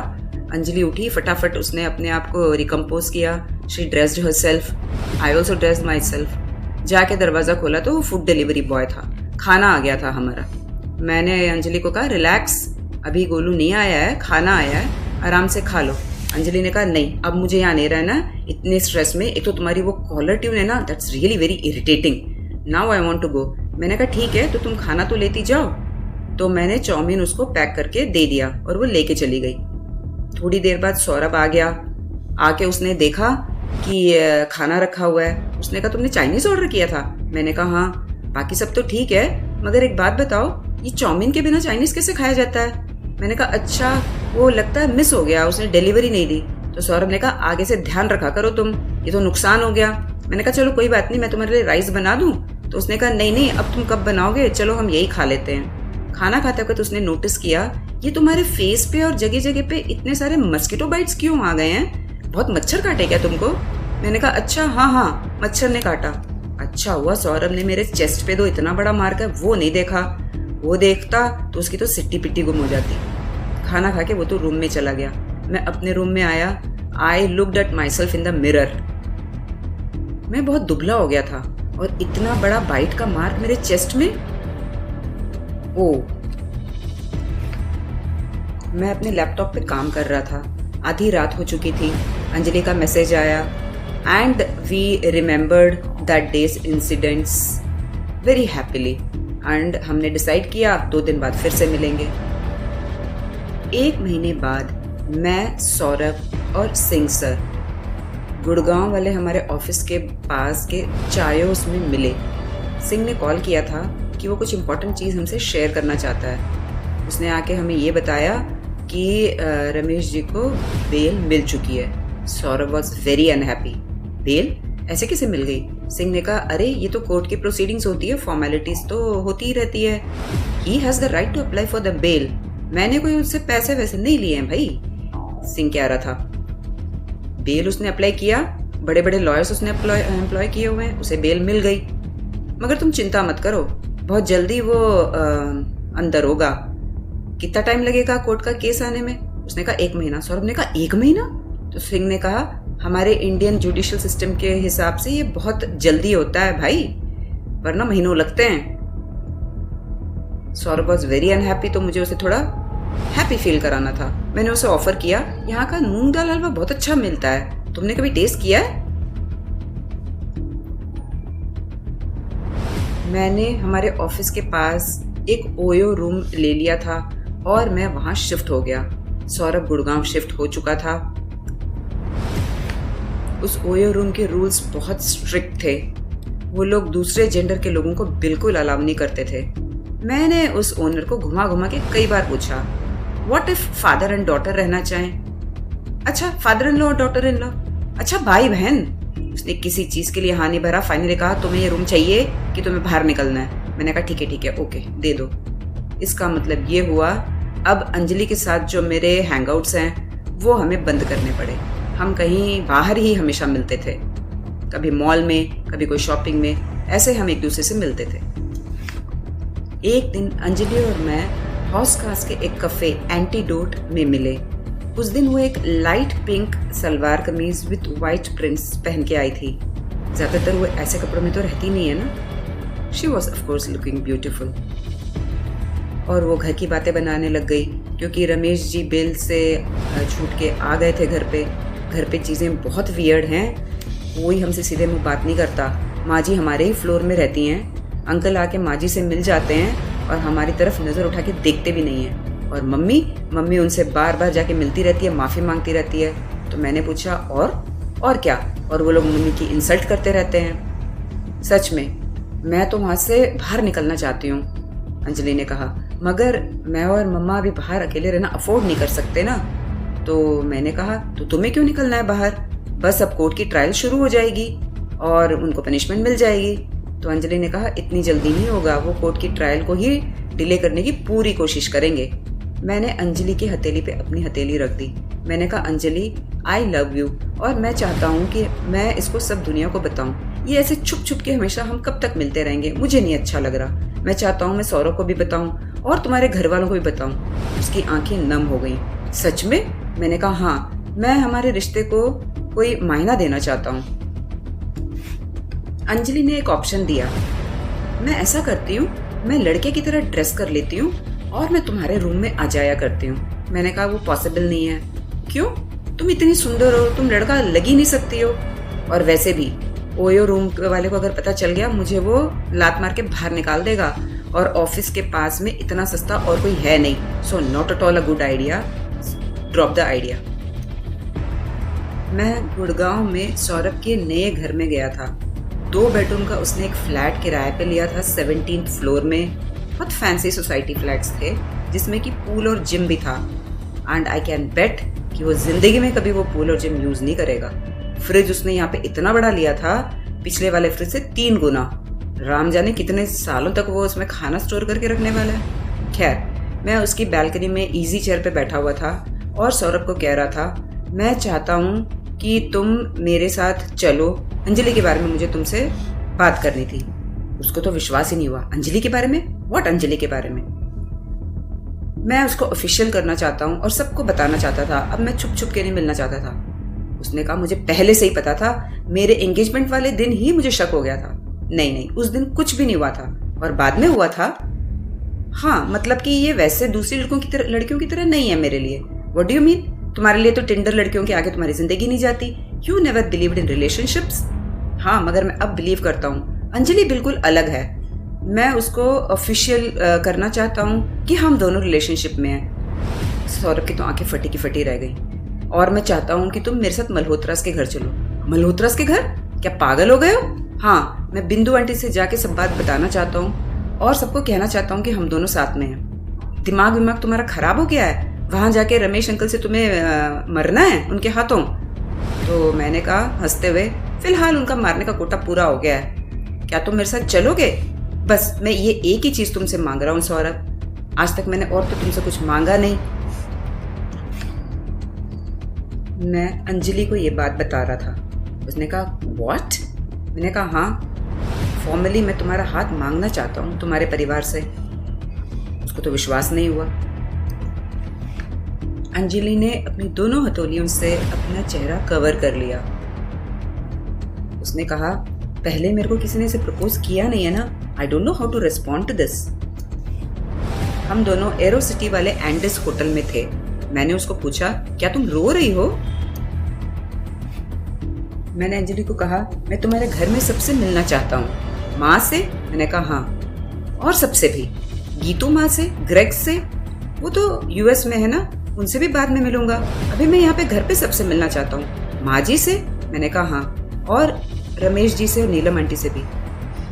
अंजलि उठी, फटाफट उसने अपने आप को रिकम्पोज किया। She dressed herself, I also dressed my self. जाके दरवाज़ा खोला तो वो फूड डिलीवरी बॉय था, खाना आ गया था हमारा। मैंने अंजलि को कहा रिलैक्स, अभी गोलू नहीं आया है, खाना आया है, आराम से खा लो। अंजलि ने कहा नहीं, अब मुझे यहाँ नहीं रहना इतने स्ट्रेस में। एक तो तुम्हारी वो कॉलर ट्यून है ना, that's really very irritating. Now I want to go. मैंने कहा ठीक है, तो तुम खाना तो लेती जाओ। तो मैंने चाउमीन उसको पैक करके दे दिया और वो लेके चली गई। थोड़ी देर बाद सौरभ आ गया। आके उसने देखा कि खाना रखा हुआ है। उसने कहा तुमने चाइनीज ऑर्डर किया था? मैंने कहा हाँ। बाकी सब तो ठीक है, मगर एक बात बताओ, ये चाउमीन के बिना चाइनीज कैसे खाया जाता है? मैंने कहा अच्छा, वो लगता है मिस हो गया, उसने डिलीवरी नहीं दी। तो सौरभ ने कहा आगे से ध्यान रखा करो तुम, ये तो नुकसान हो गया। मैंने कहा चलो कोई बात नहीं, मैं तुम्हारे लिए राइस बना दूं। तो उसने कहा नहीं नहीं, अब तुम कब बनाओगे, चलो हम यही खा लेते हैं। खाना खाते वक्त उसने नोटिस किया ये तुम्हारे फेस पे और जगह जगह पे इतने सारे मस्कीटो बाइट्स क्यों आ गए हैं? बहुत मच्छर काटे क्या तुमको? मैंने कहा अच्छा हाँ, मच्छर ने काटा। अच्छा हुआ सौरभ ने मेरे चेस्ट पे दो इतना बड़ा मार्क है वो नहीं देखा, वो देखता तो उसकी तो सिट्टी पिट्टी गुम हो जाती। खाना खा के वो तो रूम में चला गया। मैं अपने रूम में आया। I looked at my self in the mirror. मैं बहुत दुबला हो गया था और इतना बड़ा बाइट का मार्क मेरे चेस्ट में। ओ, मैं अपने लैपटॉप पे काम कर रहा था। आधी रात हो चुकी थी। अंजलि का मैसेज आया and we remembered that days incidents very happily and हमने डिसाइड किया 2 दिन बाद फिर से मिलेंगे। 1 महीने बाद मैं, सौरभ और सिंह सर गुड़गांव वाले हमारे ऑफिस के पास के चायोस में मिले। सिंह ने कॉल किया था कि वो कुछ इम्पोर्टेंट चीज़ हमसे शेयर करना चाहता है। उसने आके हमें ये बताया कि रमेश जी को बेल मिल चुकी है। Saurabh was very unhappy. Bail ऐसे कैसे मिल गई? सिंह ने कहा अरे ये तो कोर्ट की प्रोसीडिंग्स होती है, फॉर्मेलिटीज तो होती ही रहती है। He has the right to apply for the bail. मैंने कोई उससे पैसे वैसे नहीं लिए हैं भाई, सिंह कह रहा था। बेल उसने अप्लाई किया, बड़े बड़े लॉयर्स उसने एम्प्लॉय किए हुए हैं, उसे बेल मिल गई। मगर तुम चिंता मत करो, बहुत जल्दी वो अंदर होगा। कितना टाइम लगेगा कोर्ट का केस आने में? उसने कहा 1 महीना। सौरभ ने कहा 1 महीना? तो सिंह ने कहा हमारे इंडियन जुडिशियल सिस्टम के हिसाब से ये बहुत जल्दी होता है भाई, वरना महीनों लगते हैं। सौरभ वॉज वेरी अनहैप्पी, तो मुझे उसे थोड़ा हैप्पी फील कराना था। मैंने उसे ऑफर किया यहाँ का मूंग दाल हलवा बहुत अच्छा मिलता है, तुमने कभी टेस्ट किया है? मैंने हमारे ऑफिस के पास एक ओयो रूम ले लिया था और मैं वहां शिफ्ट हो गया। सौरभ गुड़गांव शिफ्ट हो चुका था। उस ओयो रूम के रूल्स बहुत स्ट्रिक्ट थे। वो लोग दूसरे जेंडर के लोगों को बिल्कुल अलाउ नहीं करते थे। मैंने उस ओनर को घुमा घुमा के कई बार पूछा what if father and daughter रहना चाहें? अच्छा फादर इन लॉ और डॉटर इन लॉ, अच्छा भाई बहन। उसने किसी चीज के लिए हाँ नहीं भरा। फाइनली कहा तुम्हें ये रूम चाहिए कि तुम्हें बाहर निकलना है? मैंने कहा ठीक है ओके दे दो। इसका मतलब ये हुआ अब अंजलि के साथ जो मेरे हैंगआउट्स हैं वो हमें बंद करने पड़े। हम कहीं बाहर ही हमेशा मिलते थे, कभी मॉल में, कभी कोई शॉपिंग में, ऐसे हम एक दूसरे से मिलते थे। एक दिन अंजलि और मैं हॉस खास के एक कफे एंटीडोट में मिले। उस दिन वो एक light pink salwar kameez with white prints पहन के आई थी। ज्यादातर वो ऐसे कपड़ों में तो रहती नहीं है ना। She was of course looking beautiful. और वो घर की बातें बनाने लग गई क्योंकि रमेश जी बेल से छूट के आ गए थे घर पे। घर पे चीज़ें बहुत वियर्ड हैं, कोई हमसे सीधे मुंह बात नहीं करता। माँ जी हमारे ही फ्लोर में रहती हैं। अंकल आके माँ जी से मिल जाते हैं और हमारी तरफ नज़र उठा के देखते भी नहीं हैं। और मम्मी उनसे बार बार जाके मिलती रहती है, माफ़ी मांगती रहती है। तो मैंने पूछा और क्या? और वो लोग मम्मी की इंसल्ट करते रहते हैं। सच में मैं तो वहाँ से बाहर निकलना चाहती हूँ, अंजलि ने कहा, मगर मैं और मम्मा अभी बाहर अकेले रहना अफोर्ड नहीं कर सकते ना। तो मैंने कहा तो तुम्हें क्यों निकलना है बाहर? बस अब कोर्ट की ट्रायल शुरू हो जाएगी और उनको पनिशमेंट मिल जाएगी। तो अंजलि ने कहा इतनी जल्दी नहीं होगा, वो कोर्ट की ट्रायल को ही डिले करने की पूरी कोशिश करेंगे। मैंने अंजलि की हथेली पे अपनी हथेली रख दी। मैंने कहा अंजलि आई लव यू और मैं चाहता हूँ कि मैं इसको सब दुनिया को बताऊँ। ये ऐसे छुप छुप के हमेशा हम कब तक मिलते रहेंगे? मुझे नहीं अच्छा लग रहा। मैं चाहता हूँ मैं सौरभ को भी बताऊँ और तुम्हारे घर वालों को भी बताऊँ। उसकी आंखें नम हो गईं। सच में? मैंने कहा हाँ, मैं हमारे रिश्ते को कोई मायना देना चाहता हूँ। अंजलि ने एक ऑप्शन दिया। मैं ऐसा करती हूँ, मैं लड़के की तरह ड्रेस कर लेती हूँ और मैं तुम्हारे रूम में आ जाया करती हूँ। मैंने कहा वो पॉसिबल नहीं है। क्यों? तुम इतनी सुंदर हो, तुम लड़का लग ही नहीं सकती हो। और वैसे भी ओयो रूम वाले को अगर पता चल गया, मुझे वो लात मार के बाहर निकाल देगा और ऑफिस के पास में इतना सस्ता और कोई है नहीं। So not at all a good idea, drop the idea. मैं गुड़गांव में सौरभ के नए घर में गया था। 2 बेडरूम का उसने एक फ्लैट किराए पे लिया था 17th फ्लोर में। बहुत फैंसी सोसाइटी फ्लैट्स थे जिसमें कि पूल और जिम भी था। एंड आई कैन बेट कि वो जिंदगी में कभी वो पूल और जिम यूज नहीं करेगा। फ्रिज उसने यहाँ पे इतना बड़ा लिया था, पिछले वाले फ्रिज से 3 गुना। राम जाने कितने सालों तक वो उसमें खाना स्टोर करके रखने वाला है। खैर, मैं उसकी बालकनी में इजी चेयर पे बैठा हुआ था और सौरभ को कह रहा था, मैं चाहता हूँ कि तुम मेरे साथ चलो, अंजलि के बारे में मुझे तुमसे बात करनी थी। उसको तो विश्वास ही नहीं हुआ। अंजलि के बारे में? व्हाट अंजलि के बारे में? मैं उसको ऑफिशियल करना चाहता हूँ और सबको बताना चाहता था। अब मैं छुप छुप के नहीं मिलना चाहता था। उसने कहा, मुझे पहले से ही पता था। मेरे एंगेजमेंट वाले दिन ही मुझे शक हो गया था। नहीं, उस दिन कुछ भी नहीं हुआ था और बाद में हुआ था। हाँ, मतलब कि ये वैसे दूसरी लड़कियों की तरह नहीं है मेरे लिए। What do you mean? तुम्हारे लिए तो टिंडर लड़कियों के आगे तुम्हारी जिंदगी नहीं जाती। You never believed in relationships. हाँ, मगर मैं अब बिलीव करता हूँ। अंजलि बिल्कुल अलग है। मैं उसको ऑफिशियल करना चाहता हूँ कि हम दोनों रिलेशनशिप में हैं। सौरभ की तो आंखें फटी की फटी रह गई। और मैं चाहता हूँ कि तुम मेरे साथ मल्होत्रास के घर चलो। मल्होत्रास के घर? क्या पागल हो गए हो? हाँ, मैं बिंदु आंटी से जाके सब बात बताना चाहता हूँ और सबको कहना चाहता हूँ कि हम दोनों साथ में हैं। दिमाग तुम्हारा खराब हो गया है? वहां जाके रमेश अंकल से तुम्हें मरना है उनके हाथों? तो मैंने कहा हंसते हुए, फिलहाल उनका मारने का कोटा पूरा हो गया है। क्या तुम मेरे साथ चलोगे? बस मैं ये एक ही चीज तुमसे मांग रहा हूँ सौरभ। आज तक मैंने और तो तुमसे कुछ मांगा नहीं। मैं अंजलि को ये बात बता रहा था। उसने कहा, व्हाट? मैंने कहा, हाँ, फॉर्मली मैं तुम्हारा हाथ मांगना चाहता हूँ तुम्हारे परिवार से। उसको तो विश्वास नहीं हुआ। अंजलि ने अपनी दोनों हथेलियों से अपना चेहरा कवर कर लिया। उसने कहा, पहले मेरे को किसी ने इसे प्रपोज किया नहीं है ना। I don't know how to respond to this. हम दोनों एरो सिटी वाले एंडिस होटल में थे। मैंने उसको पूछा, क्या तुम रो रही हो? मैंने अंजलि को कहा, मैं तुम्हारे घर में सबसे मिलना चाहता हूँ। माँ से? मैंने कहा, हाँ। और सबसे भी? गीतू माँ से, ग्रेग से? वो तो यूएस में है ना, उनसे भी बाद में मिलूंगा। अभी मैं यहाँ पे घर पे सबसे मिलना चाहता हूँ। माँ जी से? मैंने कहा, हाँ। और रमेश जी से और नीलम आंटी से भी।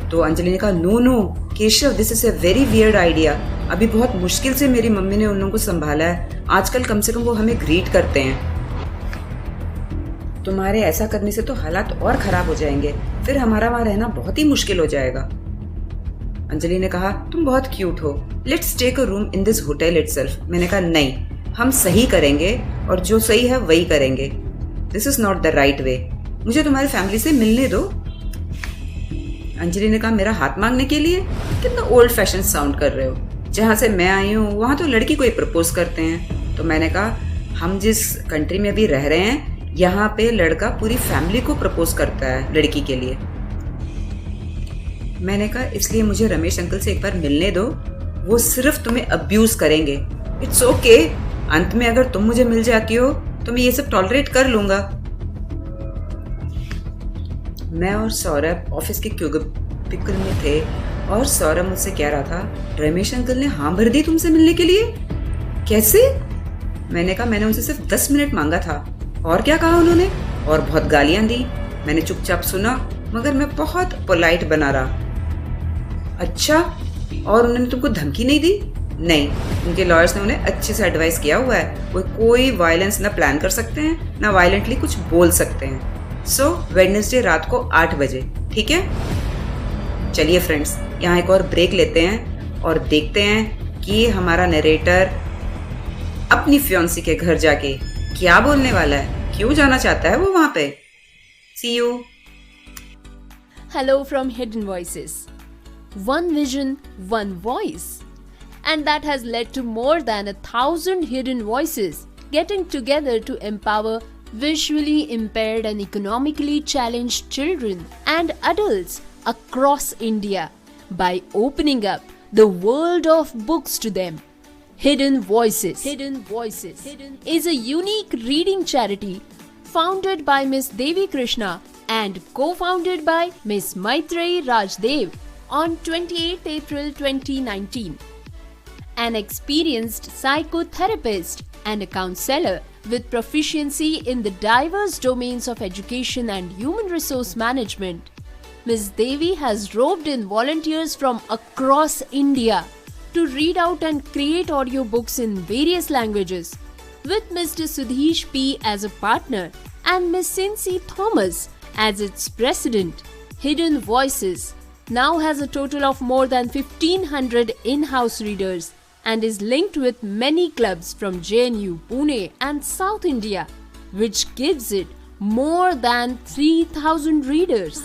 तो अंजलि ने कहा, no Keshav, this is a very weird idea. अभी बहुत मुश्किल से मेरी मम्मी ने उन लोगों को संभाला है। आजकल कम से कम वो हमें ग्रीट करते हैं। तुम्हारे ऐसा करने से तो हालात और खराब हो जाएंगे, फिर हमारा वहां रहना बहुत ही मुश्किल हो जाएगा। अंजलि ने कहा, तुम बहुत क्यूट हो, let's take a room in this hotel itself. मैंने कहा, नहीं, हम सही करेंगे और जो सही है वही करेंगे। This is not the right way. मुझे तुम्हारी फैमिली से मिलने दो। अंजलि ने कहा, मेरा हाथ मांगने के लिए? कितना ओल्ड फैशन साउंड कर रहे हो। जहां से मैं आई हूँ वहां तो लड़की को ही प्रपोज करते हैं। तो मैंने कहा, हम जिस कंट्री में अभी रह रहे हैं यहाँ पे लड़का पूरी फैमिली को प्रपोज करता है लड़की के लिए। मैंने कहा, इसलिए मुझे रमेश अंकल से एक बार मिलने दो। वो सिर्फ तुम्हें अब्यूज करेंगे। इट्स ओके, अंत में अगर तुम मुझे मिल जाती हो तो मैं ये सब टॉलरेट कर लूंगा। मैं और सौरभ ऑफिस के क्यूबिकल में थे और सौरभ मुझसे कह रहा था, रमेश अंकल ने हाँ भर दी तुमसे मिलने के लिए? कैसे? मैंने कहा, मैंने उनसे सिर्फ 10 मिनट मांगा था। और क्या कहा उन्होंने? और बहुत गालियां दी। मैंने चुपचाप सुना, मगर मैं बहुत पोलाइट बना रहा। अच्छा, और उन्होंने तुमको धमकी नहीं दी? नहीं, उनके लॉयर्स ने उन्हें अच्छे से एडवाइस किया हुआ है। वो कोई वायलेंस ना प्लान कर सकते हैं ना वायलेंटली कुछ बोल सकते हैं। सो वेडनेसडे रात को 8 बजे, ठीक है? चलिए फ्रेंड्स, यहाँ एक और ब्रेक लेते हैं और देखते हैं कि हमारा नरेटर अपनी फियांसी के घर जाके क्या बोलने वाला है, क्यों जाना चाहता है वो वहां पे। See you. Hello from Hidden Voices. One vision, one voice. And that has led to more than 1,000 hidden voices getting together to empower visually impaired and economically challenged children and adults across India by opening up the world of books to them. Hidden Voices is a unique reading charity founded by Miss Devi Krishna and co-founded by Miss Maitreyi Rajdev on 28th April 2019. An experienced psychotherapist and a counselor With proficiency in the diverse domains of education and human resource management, Ms. Devi has roped in volunteers from across India to read out and create audiobooks in various languages. With Mr. Sudhish P. as a partner and Ms. Cincy Thomas as its president, Hidden Voices now has a total of more than 1,500 in-house readers and is linked with many clubs from JNU, Pune and South India, which gives it more than 3,000 readers.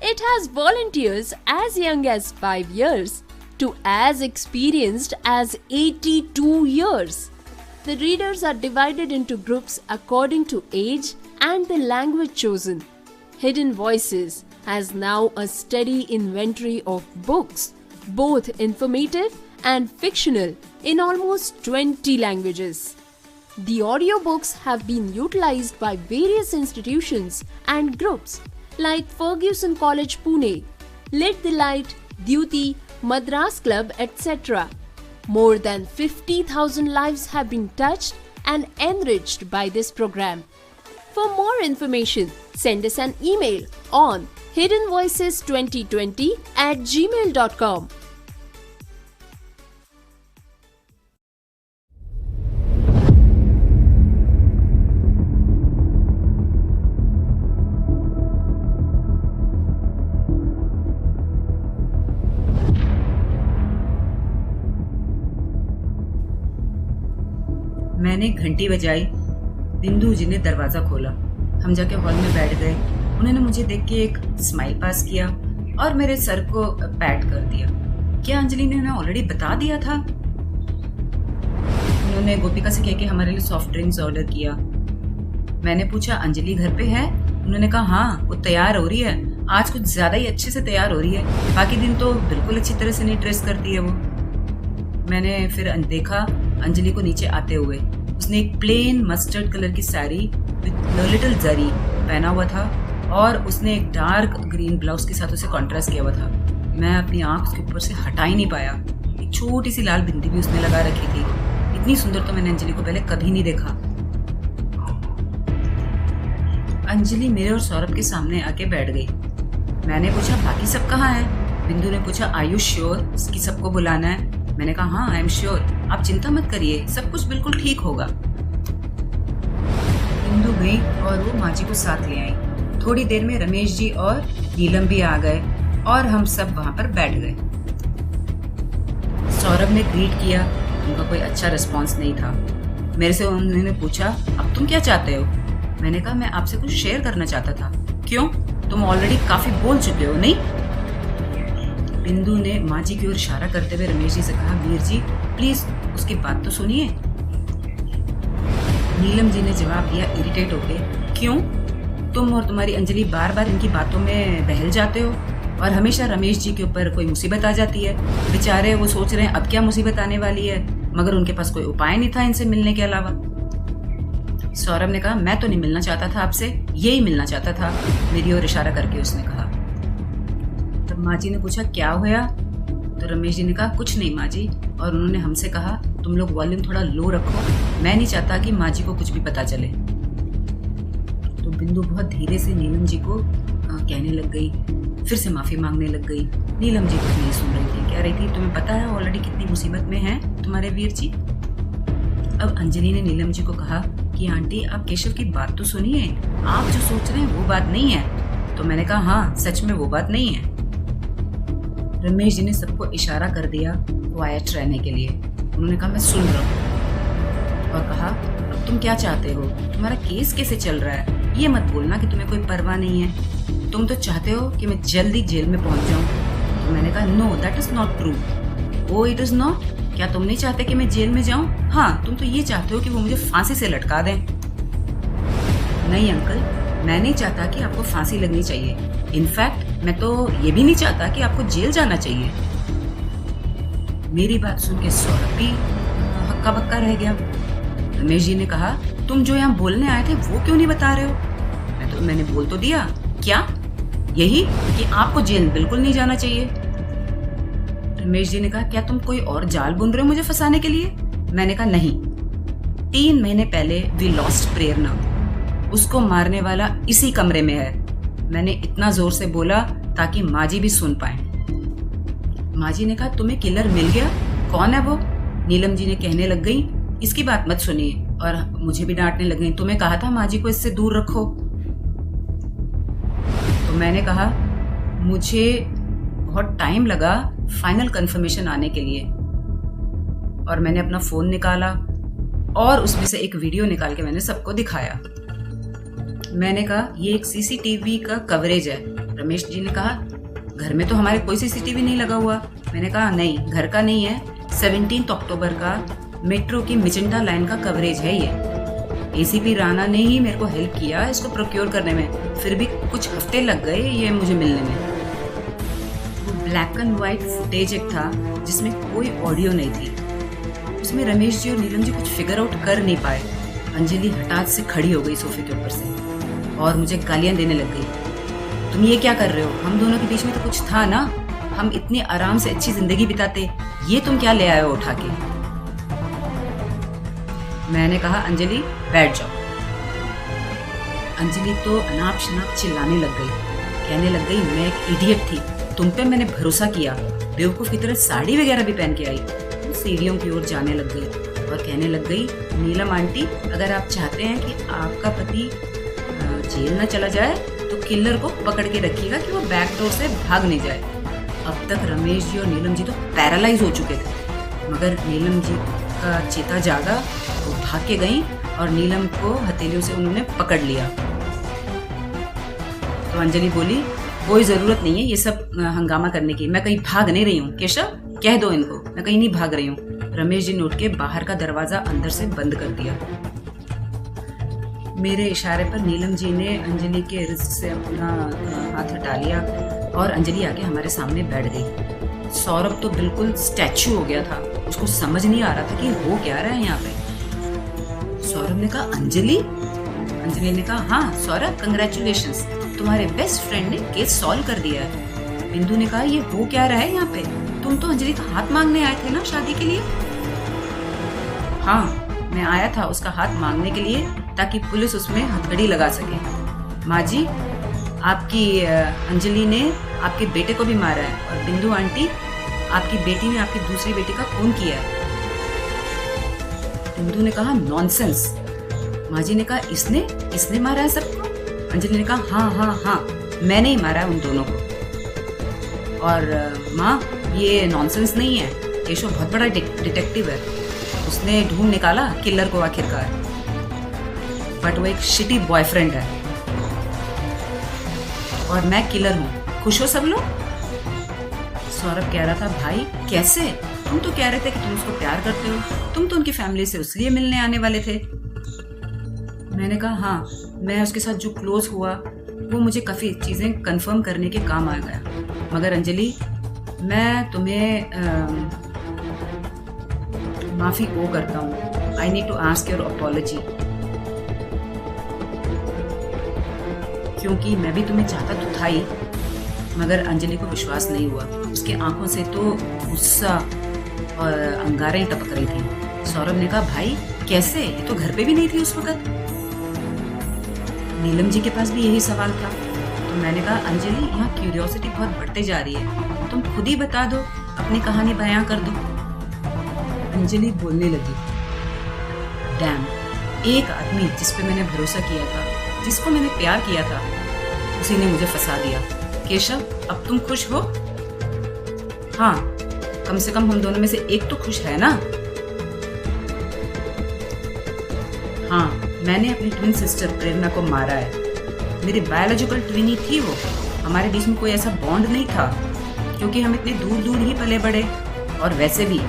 It has volunteers as young as 5 years to as experienced as 82 years. The readers are divided into groups according to age and the language chosen. Hidden Voices has now a steady inventory of books, both informative and fictional, in almost 20 languages. The audiobooks have been utilized by various institutions and groups like Fergusson College Pune, Lit the Light, Duty, Madras Club, etc. More than 50,000 lives have been touched and enriched by this program. For more information, send us an email on hiddenvoices2020@gmail.com. मैंने घंटी बजाई। बिंदु जी ने दरवाजा खोला। हम जाके hall में बैठ गए। उन्होंने मुझे देख के एक स्माइल पास किया और मेरे सर को पैट कर दिया। क्या अंजलि ने उन्हें ऑलरेडी बता दिया था? उन्होंने गोपिका से कह के हमारे लिए सॉफ्ट ड्रिंक्स ऑर्डर किया। मैंने पूछा अंजलि घर पे है? उन्होंने कहा हाँ, वो तैयार हो रही है। आज कुछ ज्यादा ही अच्छे से तैयार हो रही है, बाकी दिन तो बिल्कुल अच्छी तरह से नहीं ड्रेस करती है वो। मैंने फिर देखा अंजलि को नीचे आते हुए। उसने एक प्लेन मस्टर्ड कलर की साड़ी विद लिटिल जरी पहना हुआ था और उसने एक डार्क ग्रीन ब्लाउज के साथ उसे कॉन्ट्रास्ट किया हुआ था। मैं अपनी आंख उसके ऊपर से हटा ही नहीं पाया। एक छोटी सी लाल बिंदी भी उसने लगा रखी थी। इतनी सुंदर तो मैंने अंजलि को पहले कभी नहीं देखा। अंजलि मेरे और सौरभ के सामने आके बैठ गई। मैंने पूछा बाकी सब कहाँ हैं? बिंदु ने पूछा आर यू श्योर कि सबको बुलाना है? मैंने कहा हाँ आई एम श्योर, आप चिंता मत करिए, सब कुछ बिल्कुल ठीक होगा। बिंदु गई और वो माँ जी को साथ ले आई। थोड़ी देर में रमेश जी और नीलम भी आ गए और हम सब वहां पर बैठ गए। सौरभ ने ग्रीट किया, उनका कोई अच्छा रिस्पॉन्स नहीं था। मेरे से उन्होंने पूछा अब तुम क्या चाहते हो? मैंने कहा मैं आपसे कुछ शेयर करना चाहता था। क्यों? तुम ऑलरेडी काफी बोल चुके हो नहीं? बिंदु ने माँ जी की ओर इशारा करते हुए रमेश जी से कहा वीर जी प्लीज उसकी बात तो सुनिए। नीलम जी ने जवाब दिया इरिटेट होके, क्यों? तुम और तुम्हारी अंजलि बार बार इनकी बातों में बहल जाते हो और हमेशा रमेश जी के ऊपर कोई मुसीबत आ जाती है। बेचारे वो सोच रहे हैं अब क्या मुसीबत आने वाली है, मगर उनके पास कोई उपाय नहीं था इनसे मिलने के अलावा। सौरभ ने कहा मैं तो नहीं मिलना चाहता था आपसे, यही मिलना चाहता था, मेरी ओर इशारा करके उसने कहा। तब माँ जी ने पूछा क्या हुआ? तो रमेश जी ने कहा कुछ नहीं माँ जी, और उन्होंने हमसे कहा तुम लोग वॉल्यूम थोड़ा लो रखो, मैं नहीं चाहता कि माँ जी को कुछ भी पता चले। तो बिंदु बहुत धीरे से नीलम जी को कहने लग गई, फिर से माफी मांगने लग गई। नीलम जी कुछ नहीं सुन रही थी, कह रही थी तुम्हें पता है ऑलरेडी कितनी मुसीबत में है तुम्हारे वीर जी। अब अंजलि ने नीलम जी को कहा कि आंटी आप केशव की बात तो सुनिए, आप जो सोच रहे हैं वो बात नहीं है। तो मैंने कहा हाँ सच में वो बात नहीं है। रमेश जी ने सबको इशारा कर दिया क्वाइट रहने के लिए। उन्होंने कहा मैं सुन रहा हूँ, और कहा अब तुम क्या चाहते हो, तुम्हारा केस कैसे चल रहा है? ये मत बोलना कि तुम्हें कोई परवाह नहीं है, तुम तो चाहते हो कि मैं जल्दी जेल में पहुंच जाऊं। तो मैंने कहा no that is not true. Oh it is not? क्या तुम नहीं चाहते कि मैं जेल में जाऊं? हाँ तुम तो ये चाहते हो कि वो मुझे फांसी से लटका दें। नहीं अंकल, मैं नहीं चाहता कि आपको फांसी लगनी चाहिए, इनफैक्ट मैं तो ये भी नहीं चाहता कि आपको जेल जाना चाहिए। मेरी बात सुन के सौरभ भी हक्का बक्का रह गया। रमेश जी ने कहा तुम जो यहाँ बोलने आए थे वो क्यों नहीं बता रहे हो? मैंने बोल तो दिया, क्या यही कि आपको जेल बिल्कुल नहीं जाना चाहिए। रमेश जी ने कहा क्या तुम कोई और जाल बुन रहे हो मुझे फंसाने के लिए? मैंने कहा नहीं। 3 महीने पहले वी लॉस्ट प्रेरणा, उसको मारने वाला इसी कमरे में है। मैंने इतना जोर से बोला ताकि माँ जी भी सुन पाए। माँ जी ने कहा, तुम्हें किलर मिल गया? कौन है वो? नीलम जी ने कहने लग गई, इसकी बात मत सुनिए, और मुझे भी डांटने लग गई, तुम्हें कहा था माँ जी को इससे दूर रखो। तो मैंने कहा, मुझे बहुत टाइम लगा फाइनल कंफर्मेशन आने के लिए, और मैंने अपना फोन निकाला और उसमें से एक वीडियो निकाल के मैंने सबको दिखाया। मैंने कहा, ये एक सीसीटीवी का कवरेज है। रमेश जी ने कहा, घर में तो हमारे कोई सीसीटीवी नहीं लगा हुआ। मैंने कहा, नहीं, घर का नहीं है, 17 अक्टूबर का मेट्रो की मिचिंडा लाइन का कवरेज है ये। एसीपी राणा ने ही मेरे को हेल्प किया इसको प्रोक्योर करने में, फिर भी कुछ हफ्ते लग गए ये मुझे मिलने में। वो ब्लैक एंड व्हाइट फुटेज एक था जिसमें कोई ऑडियो नहीं थी। उसमें रमेश जी और नीलम जी कुछ फिगर आउट कर नहीं पाए। अंजलि हठात से खड़ी हो गई सोफे के ऊपर से और मुझे गालियां देने लग गई। तुम ये क्या कर रहे हो? हम दोनों के बीच में तो कुछ था ना, हम इतनी आराम से अच्छी जिंदगी बिताते, ये तुम क्या ले आए हो उठा के? मैंने कहा, अंजलि बैठ जाओ। अंजलि तो अनाप शनाप चिल्लाने लग गई, कहने लग गई, मैं एक इडियट थी, तुम पे मैंने भरोसा किया, बेवकूफ की तरह साड़ी वगैरह भी पहन के आई। वो सीढ़ियों की ओर जाने लग गई और कहने लग गई, नीलम आंटी, अगर आप चाहते हैं कि आपका पति जेल न चला जाए तो किलर को पकड़ के रखिएगा कि वो बैक डोर से भाग नहीं जाए। अब तक रमेश जी और नीलम जी तो पैरालाइज हो चुके थे, मगर नीलम जी का चेता जागा, वो भाग के गई और नीलम को हथेलियों से उन्होंने पकड़ लिया। तो अंजलि बोली, कोई जरूरत नहीं है ये सब हंगामा करने की, मैं कहीं भाग नहीं रही हूँ। केशव, कह दो इनको मैं कहीं नहीं भाग रही हूँ। रमेश जी ने उठ के बाहर का दरवाजा अंदर से बंद कर दिया। मेरे इशारे पर नीलम जी ने अंजलि के रिस्ट से अपना हाथ हटा लिया और अंजलि आके हमारे सामने बैठ गई। सौरभ तो बिल्कुल स्टैचू हो गया था, उसको समझ नहीं आ रहा था कि हो क्या रहा है यहाँ पे। सौरभ ने कहा, अंजलि? अंजलि ने कहा, हाँ सौरभ, कंग्रेचुलेशंस, तुम्हारे बेस्ट फ्रेंड ने केस सॉल्व कर दिया है। बिंदु ने कहा, ये हो क्या रहा है यहाँ पे? तुम तो अंजलि का हाथ मांगने आए थे ना शादी के लिए? हाँ, मैं आया था उसका हाथ मांगने के लिए ताकि पुलिस उसमें हथकड़ी लगा सके। माँ जी, आपकी अंजलि ने आपके बेटे को भी मारा है, और बिंदु आंटी, आपकी बेटी ने आपकी दूसरी बेटी का खून किया है। बिंदु ने कहा, नॉनसेंस। माँ जी ने कहा, इसने मारा है सबको? अंजलि ने कहा, हाँ, मैंने ही मारा है उन दोनों को। और माँ, ये नॉनसेंस नहीं है, केशव बहुत बड़ा डिटेक्टिव है, उसने ढूंढ निकाला किलर को आखिरकार, बट वो एक शिटी बॉयफ्रेंड है और मैं किलर हूँ। खुश हो सब लोग? सौरभ कह रहा था, भाई कैसे? तुम तो कह रहे थे कि तुम उसको प्यार करते हो, तुम तो उनकी फैमिली से उसलिए मिलने आने वाले थे। मैंने कहा, हाँ, मैं उसके साथ जो क्लोज हुआ वो मुझे काफी चीजें कंफर्म करने के काम आ गया, मगर अंजलि, मैं तुम्हें माफी ओ करता हूँ। I need to ask your apology, क्योंकि मैं भी तुम्हें चाहता तो था ही, मगर अंजलि को विश्वास नहीं हुआ। उसकी आंखों से तो गुस्सा और अंगारें टपक रही थी। सौरभ ने कहा, भाई कैसे? ये तो घर पे भी नहीं थी उस वक्त। नीलम जी के पास भी यही सवाल था। तो मैंने कहा, अंजलि, यहाँ क्यूरियोसिटी बहुत बढ़ते जा रही है, तुम खुद ही बता दो, अपनी कहानी बयां कर दो। अंजलि बोलने लगी, डैम, एक आदमी जिस पे मैंने भरोसा किया था, जिसको मैंने प्यार किया था, उसी ने मुझे फंसा दिया। केशव, अब तुम खुश हो? हाँ, कम से कम हम दोनों में से एक तो खुश है ना? हाँ, मैंने अपनी ट्विन सिस्टर प्रेरणा को मारा है। मेरी बायोलॉजिकल ट्विन ही थी वो, हमारे बीच में कोई ऐसा बॉन्ड नहीं था, क्योंकि हम इतने दूर दूर ही पले बड़े। और वैसे भी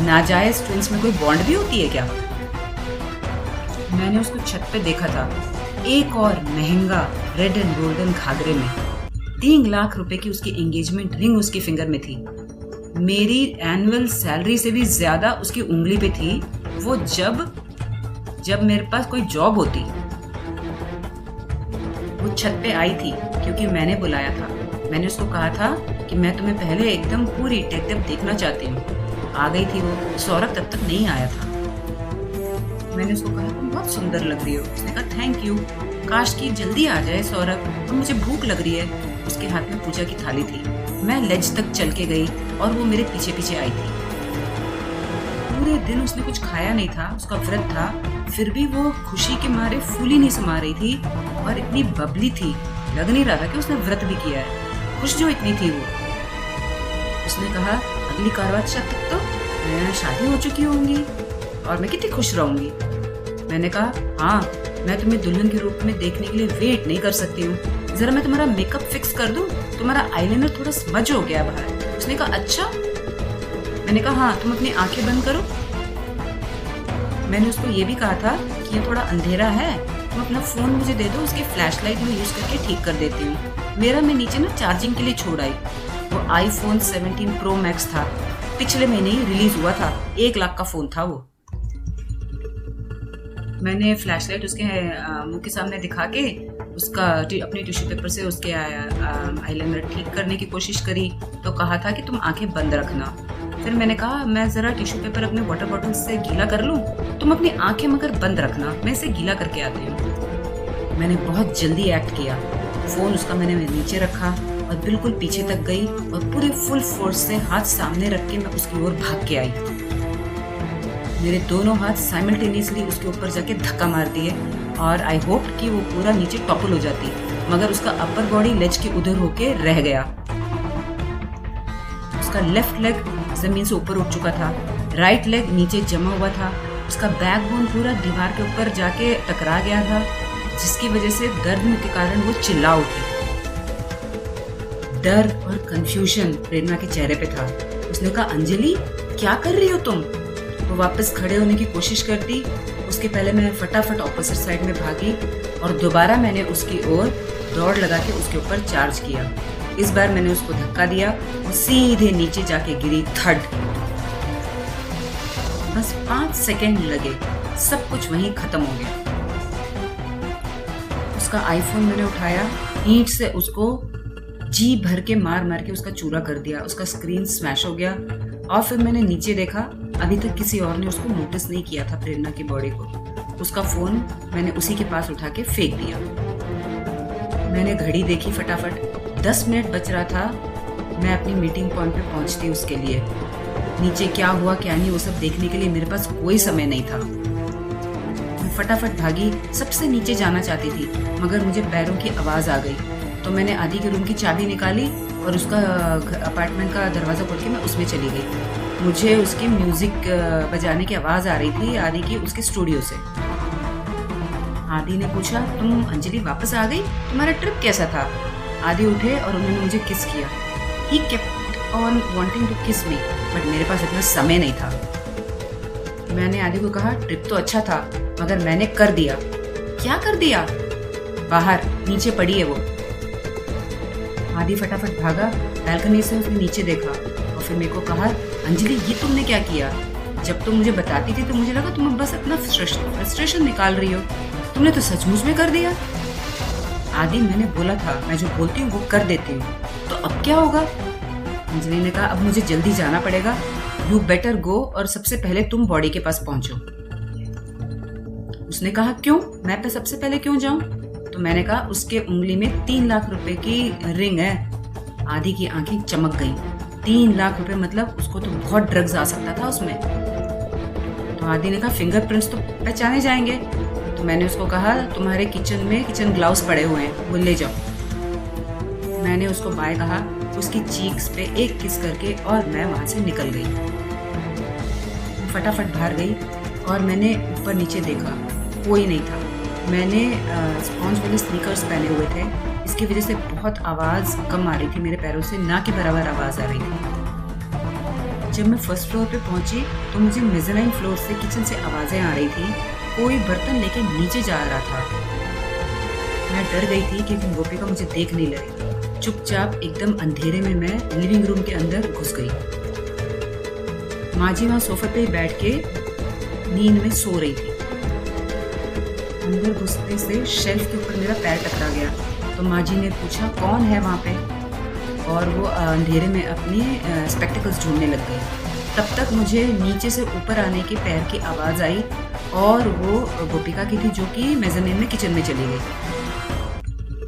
नाजायज ट्विंस में कोई बॉन्ड भी होती है क्या? मैंने उसको छत पे देखा था, एक और महंगा रेड एंड गोल्डन घाघरे में। 3 लाख रुपए की उसकी एंगेजमेंट रिंग उसकी फिंगर में थी। मेरी एनुअल सैलरी से भी ज्यादा उसकी उंगली पे थी। वो जब मेरे पास कोई जॉब होती। वो छत पे आई थी क्योंकि मैंने बुलाया था। मैंने उसको कहा था कि मैं तुम्हें पहले एकदम पूरी टेकअप देखना चाहती हूँ। आ गई थी वो। सौरभ तब तक नहीं आया था। मैंने उसको कहा तुम बहुत सुंदर लग रही हो। उसने कहा थैंक यू, काश की जल्दी आ जाए सौरभ, तो मुझे भूख लग रही है। उसके हाथ में पूजा की थाली थी। मैं लेज तक चल के गई और वो मेरे पीछे पीछे आई थी। पूरे दिन उसने कुछ खाया नहीं था, उसका व्रत था, फिर भी वो खुशी के मारे फूली नहीं समा रही थी और इतनी बबली थी, लग नहीं रहा था कि उसने व्रत भी किया है। खुश जो इतनी थी वो। उसने कहा अगली करवा चौथ तक तो मैं शादी हो चुकी होंगी और मैं कितनी खुश रहूंगी। मैंने कहा हाँ, मैं तुम्हें दुल्हन के रूप में देखने के लिए वेट नहीं कर सकती हूँ। जरा मैं तुम्हारा मेकअप फिक्स कर दूं, तुम्हारा आईलाइनर थोड़ा स्मज हो गया बाहर। उसने कहा अच्छा। मैंने कहा हाँ, तुम अपनी आंखें बंद करो। मैंने उसको ये भी कहा था कि ये थोड़ा अंधेरा है, तुम अपना फोन मुझे दे दो, उसकी फ्लैशलाइट में यूज करके ठीक कर देती हूँ। मेरा मैं नीचे ना चार्जिंग के लिए छोड़ आई। वो आईफोन 17 प्रो मैक्स था, पिछले महीने ही रिलीज हुआ था, 1 लाख का फोन था वो। मैंने फ्लैशलाइट उसके मुंह के सामने दिखा के उसका अपने टिश्यू पेपर से उसके आईलाइनर ठीक करने की कोशिश करी, तो कहा था कि तुम आंखें बंद रखना। फिर मैंने कहा मैं जरा टिश्यू पेपर अपने वाटर बॉटल से गीला कर लूं, तुम अपनी आंखें मगर बंद रखना, मैं इसे गीला करके आती हूँ। मैंने बहुत जल्दी एक्ट किया। फोन उसका मैंने नीचे रखा और बिल्कुल पीछे तक गई और पूरे फुल फोर्स से हाथ सामने रख के मैं उसकी ओर भाग के आई। मेरे दोनों हाथ साइमल्टेनियसली उसके ऊपर जाके धक्का मार दिए और आई होप कि वो पूरा नीचे टॉपल हो जाती, मगर उसका अपर बॉडी लेज के उधर होके रह गया। उसका लेफ्ट लेग जमीन से ऊपर उठ चुका था, राइट लेग नीचे जमा हुआ था, उसका बैकबोन पूरा दीवार के ऊपर जाके टकरा गया था, जिसकी वजह से दर्द के कारण वो चिल्ला उठी। डर और कंफ्यूजन प्रेरणा के चेहरे पे था। उसने कहा अंजलि क्या कर रही हो तुम? वो वापस खड़े होने की कोशिश करती, उसके पहले मैं फटाफट ऑपोजिट साइड में भागी और दोबारा मैंने उसकी ओर दौड़ लगा के उसके ऊपर चार्ज किया। इस बार मैंने उसको धक्का दिया और सीधे नीचे जाके गिरी थड। बस 5 सेकेंड लगे, सब कुछ वहीं खत्म हो गया। उसका आईफोन मैंने उठाया, ईंट से उसको जी भर के मार के उसका चूरा कर दिया। उसका स्क्रीन स्मैश हो गया और फिर मैंने नीचे देखा, अभी तक किसी और ने उसको नोटिस नहीं किया था प्रेरणा की बॉडी को। उसका फोन मैंने उसी के पास उठा के फेंक दिया। मैंने घड़ी देखी फटाफट, 10 मिनट बच रहा था मैं अपनी मीटिंग पॉइंट पे पहुंचती उसके लिए। नीचे क्या हुआ क्या नहीं वो सब देखने के लिए मेरे पास कोई समय नहीं था। मैं फटाफट भागी, सबसे नीचे जाना चाहती थी, मगर मुझे पैरों की आवाज आ गई, तो मैंने आदि के रूम की चाबी निकाली और उसका अपार्टमेंट का दरवाजा खोल के मैं उसमें चली गई। मुझे उसकी म्यूजिक बजाने की आवाज आ रही थी आदि की उसके स्टूडियो से। आदि ने पूछा तुम अंजलि वापस आ गई, तुम्हारा ट्रिप कैसा था? आदि उठे और उन्होंने मुझे किस किया। He kept on wanting to kiss me, but मेरे पास इतना समय नहीं था। मैंने आदि को कहा ट्रिप तो अच्छा था, मगर मैंने कर दिया। क्या कर दिया? बाहर नीचे पड़ी है वो। आदि फटाफट भागा, बैल्कनी से उसने नीचे देखा और फिर मेरे को कहा अंजलि ये तुमने क्या किया? जब तुम मुझे बताती थी तो मुझे लगा तुम बस अपना फ्रस्ट्रेशन निकाल रही हो, तुमने तो सचमुच में कर दिया। आदि मैंने बोला था मैं जो बोलती हूँ वो कर देती हूँ, तो अब क्या होगा? अंजलि ने कहा अब मुझे जल्दी जाना पड़ेगा, यू बेटर गो, और सबसे पहले तुम बॉडी के पास पहुंचो। उसने कहा क्यों, मैं पे सबसे पहले क्यों जाऊं? तो मैंने कहा उसके उंगली में 3 लाख रुपए की रिंग है। आदि की आंखें चमक गईं। 3 लाख रुपए मतलब उसको तो बहुत ड्रग्स आ सकता था उसमें। तो आदि ने कहा फिंगरप्रिंट्स तो पहचाने जाएंगे। तो मैंने उसको कहा तुम्हारे किचन में किचन ग्लव्स पड़े हुए हैं, वो ले जाओ। मैंने उसको बाय कहा, उसकी चीक्स पे एक किस करके और मैं वहां से निकल गई। फटाफट बाहर गई और मैंने ऊपर नीचे देखा, कोई नहीं था। मैंने स्पॉन्ज वाले स्नीकर्स पहने हुए थे, इसकी वजह से बहुत आवाज़ कम आ रही थी मेरे पैरों से, ना के बराबर आवाज़ आ रही थी। जब मैं फर्स्ट फ्लोर पे पहुंची तो मुझे मेज़लाइन फ्लोर से किचन से आवाज़ें आ रही थी, कोई बर्तन लेके नीचे जा रहा था। मैं डर गई थी कि गोपिका मुझे देख नहीं लगी। चुपचाप एकदम अंधेरे में मैं लिविंग रूम के अंदर घुस गई। माँ जी वहाँ सोफे पे बैठ के नींद में सो रही थी। अंदर घुसते से शेल्फ के ऊपर मेरा पैर टकरा गया, तो माँ जी ने पूछा कौन है वहाँ पे, और वो अंधेरे में अपने स्पेक्टिकल्स ढूंढने लग गई। तब तक मुझे नीचे से ऊपर आने के पैर की आवाज़ आई और वो गोपिका की थी जो कि मेज़ानीन में किचन में चली गई।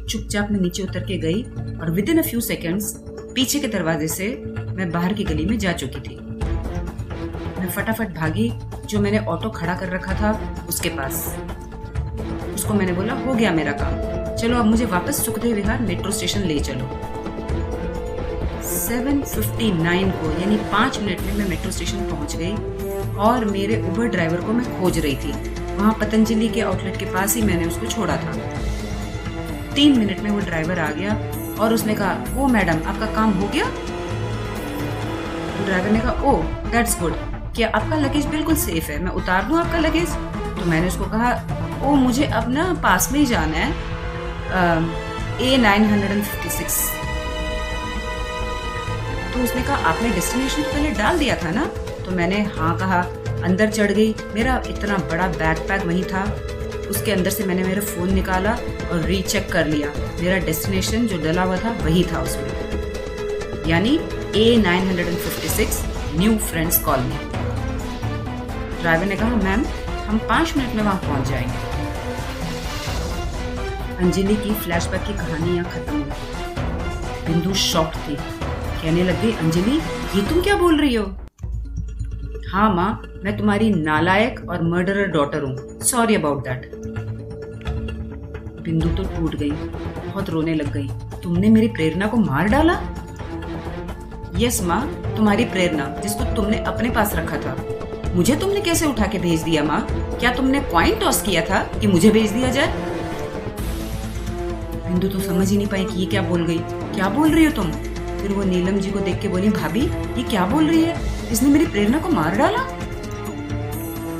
चुपचाप मैं नीचे उतर के गई और with in a few seconds पीछे के दरवाजे से मैं बाहर की गली में जा चुकी थी। मैं फटाफट भागी जो मैंने ऑटो खड़ा कर रखा था उसके पास। उसको मैंने बोला, हो गया मेरा काम, चलो अब मुझे वापस सुखदेव विहार मेट्रो स्टेशन ले चलो। 7:59 को यानी 5 मिनट में मैं मेट्रो स्टेशन पहुंच गई और मेरे उबर ड्राइवर को मैं खोज रही थी। वहां पतंजलि के आउटलेट के पास ही मैंने उसको छोड़ा था। 3 मिनट में वो ड्राइवर आ गया और उसने कहा, ओ मैडम आपका काम हो गया? तो ड्राइवर ने कहा, ओ दैट्स गुड, क्या आपका लगेज बिल्कुल सेफ है, मैं उतार दूं आपका लगेज? तो मैंने उसको कहा, ओ मुझे अब ना पास में ही जाना है, A956। तो उसने कहा, आपने डेस्टिनेशन तो पहले डाल दिया था ना? तो मैंने हाँ कहा, अंदर चढ़ गई। मेरा इतना बड़ा बैकपैक वहीं था, उसके अंदर से मैंने मेरा फ़ोन निकाला और रीचेक कर लिया। मेरा डेस्टिनेशन जो डला हुआ था वही था उसमें, यानी A956 new friends colony. Driver ने कहा, मैम हम 5 मिनट में वहाँ पहुँच जाएंगे। अंजलि की फ्लैशबैक की कहानी यहाँ खत्म हुई। बिंदु शॉक्ड थी, कहने लग गई, अंजलि ये तुम क्या बोल रही हो? हाँ माँ, मैं तुम्हारी नालायक और मर्डरर डॉटर हूँ, सॉरी अबाउट दैट। बिंदु तो टूट गई, बहुत रोने लग गई। तुमने मेरी प्रेरणा को मार डाला? यस माँ, तुम्हारी प्रेरणा जिसको तुमने अपने पास रखा था। मुझे तुमने कैसे उठा के भेज दिया माँ? क्या तुमने कॉइन टॉस किया था कि मुझे भेज दिया जाए? बिंदु तो समझ ही नहीं पाई कि ये क्या बोल गई। क्या बोल रही हो तुम? फिर वो नीलम जी को देख के बोली, भाभी ये क्या बोल रही है, इसने मेरी प्रेरणा को मार डाला?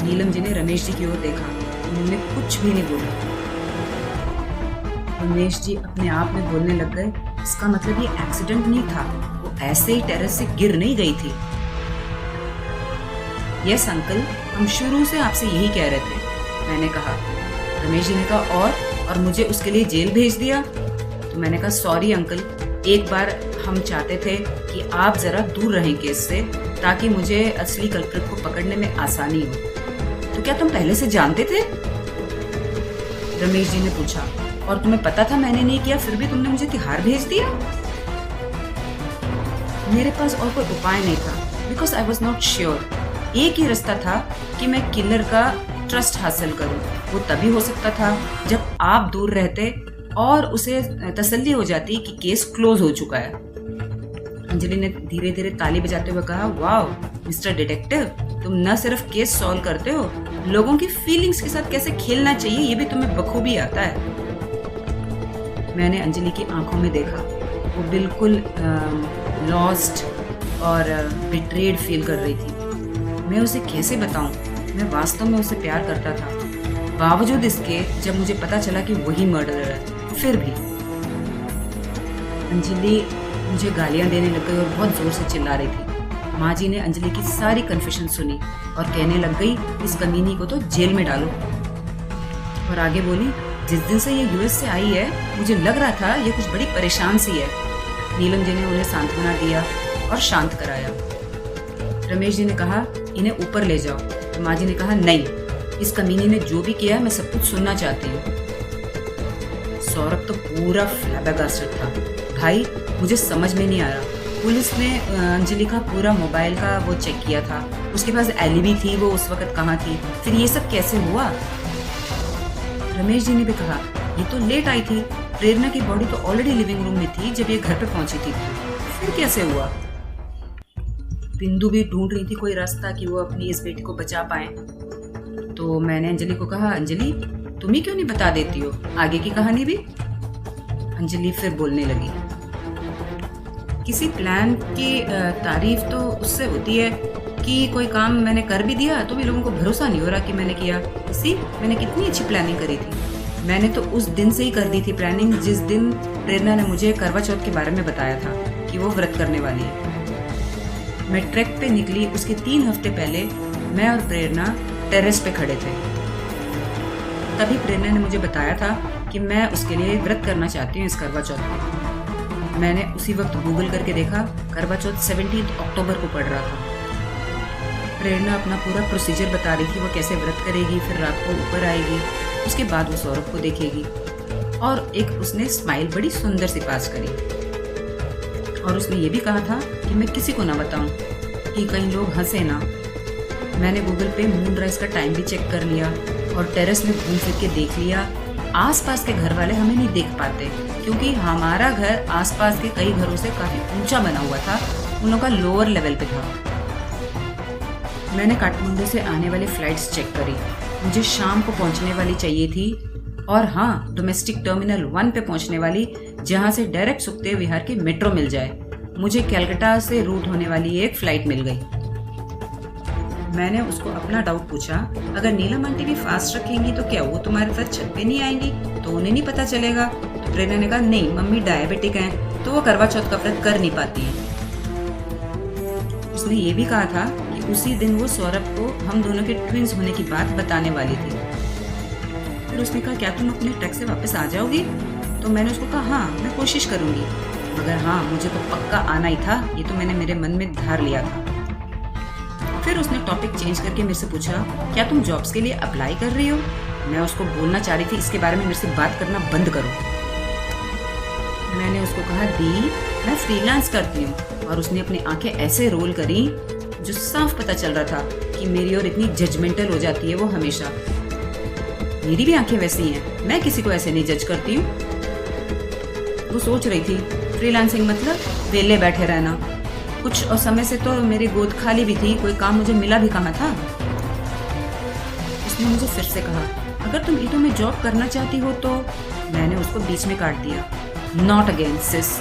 नीलम जी ने रमेश जी की ओर देखा, उन्होंने कुछ भी नहीं बोला। रमेश जी अपने आप में बोलने लग गए, इसका मतलब ये एक्सीडेंट नहीं था, वो ऐसे ही टेरेस से गिर नहीं गई थी। यस अंकल, हम शुरू से आपसे यही कह रहे थे, मैंने कहा। रमेश जी ने कहा, और मुझे उसके लिए जेल भेज दिया? तो मैंने कहा, सॉरी अंकल, एक बार हम चाहते थे कि आप जरा दूर रहें केस से, ताकि मुझे असली कल्प्रिट को पकड़ने में आसानी हो। तो क्या तुम पहले से जानते थे? रमेश जी ने पूछा, और तुम्हें पता था मैंने नहीं किया, फिर भी तुमने मुझे तिहाड़ भेज दिया? मेरे पास और कोई उपाय नहीं था, because I was not sure. एक ही रास्ता था कि मैं किलर का ट्रस्ट हासिल करूं। वो तभी हो सकता था जब आप दूर रहते और उसे तसल्ली हो जाती कि केस क्लोज हो चुका है। अंजलि ने धीरे धीरे ताली बजाते हुए कहा, वाओ मिस्टर डिटेक्टिव, तुम न सिर्फ केस सॉल्व करते हो, लोगों की फीलिंग्स के साथ कैसे खेलना चाहिए ये भी तुम्हें बखूबी आता है। मैंने अंजलि की आंखों में देखा, वो बिल्कुल लॉस्ट और बिट्रेड फील कर रही थी। मैं उसे कैसे बताऊं, मैं वास्तव में उसे प्यार करता था, बावजूद इसके जब मुझे पता चला कि वही मर्डरर है। फिर भी अंजलि मुझे गालियां देने लग गई और बहुत जोर से चिल्ला रही थी। माँ जी ने अंजलि की सारी कन्फेशन सुनी और कहने लग गई, इस कमीनी को तो जेल में डालो। और आगे बोली, जिस दिन से ये यूएस से आई है मुझे लग रहा था ये कुछ बड़ी परेशान सी है। नीलम जी ने उन्हें सांत्वना दिया और शांत कराया। रमेश जी ने कहा, इन्हें ऊपर ले जाओ। तो माँ जी ने कहा, नहीं, इस कमीनी ने जो भी किया है मैं सब कुछ सुनना चाहती हूँ। सौरभ तो पूरा फ्लैबरगास्टेड था। भाई मुझे समझ में नहीं आ रहा, पुलिस ने अंजलि का पूरा मोबाइल का वो चेक किया था, उसके पास एलिबी थी, वो उस वक्त कहाँ थी, फिर ये सब कैसे हुआ? रमेश जी ने भी कहा, ये तो लेट आई थी, प्रेरणा की बॉडी तो ऑलरेडी लिविंग रूम में थी जब ये घर पे पहुंची थी, फिर कैसे हुआ? बिंदु भी ढूंढ रही थी कोई रास्ता कि वो अपनी इस बेटी को बचा पाए। तो मैंने अंजलि को कहा, अंजलि तुम ही क्यों नहीं बता देती हो आगे की कहानी भी? अंजलि फिर बोलने लगी, किसी प्लान की तारीफ तो उससे होती है कि कोई काम मैंने कर भी दिया तो भी लोगों को भरोसा नहीं हो रहा कि मैंने किया। इसी मैंने कितनी अच्छी प्लानिंग करी थी। मैंने तो उस दिन से ही कर दी थी प्लानिंग जिस दिन प्रेरणा ने मुझे करवा चौथ के बारे में बताया था कि वो व्रत करने वाली है। मैं ट्रैक पे निकली उसके 3 हफ्ते पहले मैं और प्रेरणा टेरेस पे खड़े थे। तभी प्रेरणा ने मुझे बताया था कि मैं उसके लिए व्रत करना चाहती हूँ इस करवा चौथ पे। मैंने उसी वक्त गूगल करके देखा, करवा चौथ 17 अक्टूबर को पड़ रहा था। प्रेरणा अपना पूरा प्रोसीजर बता रही थी, वो कैसे व्रत करेगी, फिर रात को ऊपर आएगी, उसके बाद वो सौरभ को देखेगी। और एक उसने स्माइल बड़ी सुंदर सी पास करी और उसने ये भी कहा था कि मैं किसी को ना बताऊं कि कहीं लोग हंसे ना। मैंने गूगल पे मून राइज का टाइम भी चेक कर लिया और टेरेस में घूम फिर के देख लिया। आसपास के घर वाले हमें नहीं देख पाते क्योंकि हमारा घर आसपास के कई घरों से काफी ऊंचा बना हुआ था, उन लोगों का लोअर लेवल पे था। मैंने काठमांडू से आने वाली फ्लाइट्स चेक करी, मुझे शाम को पहुंचने वाली चाहिए थी और हाँ, डोमेस्टिक टर्मिनल 1 पे पहुंचने वाली, जहां से डायरेक्ट सुखदेव विहार की मेट्रो मिल जाए। मुझे कलकत्ता से रूट होने वाली एक फ्लाइट मिल गई। मैंने उसको अपना डाउट पूछा, अगर नीलम आंटी भी फास्ट रखेंगी तो क्या वो तुम्हारे साथ छत पे नहीं आएंगी तो उन्हें नहीं पता चलेगा? तो प्रेरणा ने कहा नहीं, मम्मी डायबिटिक हैं तो वो करवा चौथ का व्रत कर नहीं पाती हैं। उसने ये भी कहा था कि उसी दिन वो सौरभ को हम दोनों के ट्विंस होने की बात बताने वाली थी। फिर उसने कहा क्या तुम अपने ट्रक से वापस आ जाओगी? तो मैंने उसको कहा हाँ, मैं कोशिश करूंगी, मगर हाँ, मुझे तो पक्का आना ही था, ये तो मैंने मेरे मन में धार लिया था। फिर उसने टॉपिक चेंज करके मेरे से पूछा क्या तुम जॉब्स के लिए अप्लाई कर रही हो? मैं उसको बोलना चाह रही थी इसके बारे में मेरे से बात करना बंद करो। मैंने उसको कहा दी, मैं फ्रीलांस करती हूँ। और उसने अपनी आंखें ऐसे रोल करी जो साफ पता चल रहा था कि मेरी और इतनी जजमेंटल हो जाती है वो हमेशा। मेरी भी आंखें वैसी हैं, मैं किसी को ऐसे नहीं जज करती हूँ। वो सोच रही थी फ्रीलांसिंग मतलब वेले बैठे रहना। कुछ और समय से तो मेरी गोद खाली भी थी, कोई काम मुझे मिला भी कहाँ था। उसने मुझे फिर से कहा अगर तुम ईटो में जॉब करना चाहती हो तो। मैंने उसको बीच में काट दिया, नॉट अगेन सिस,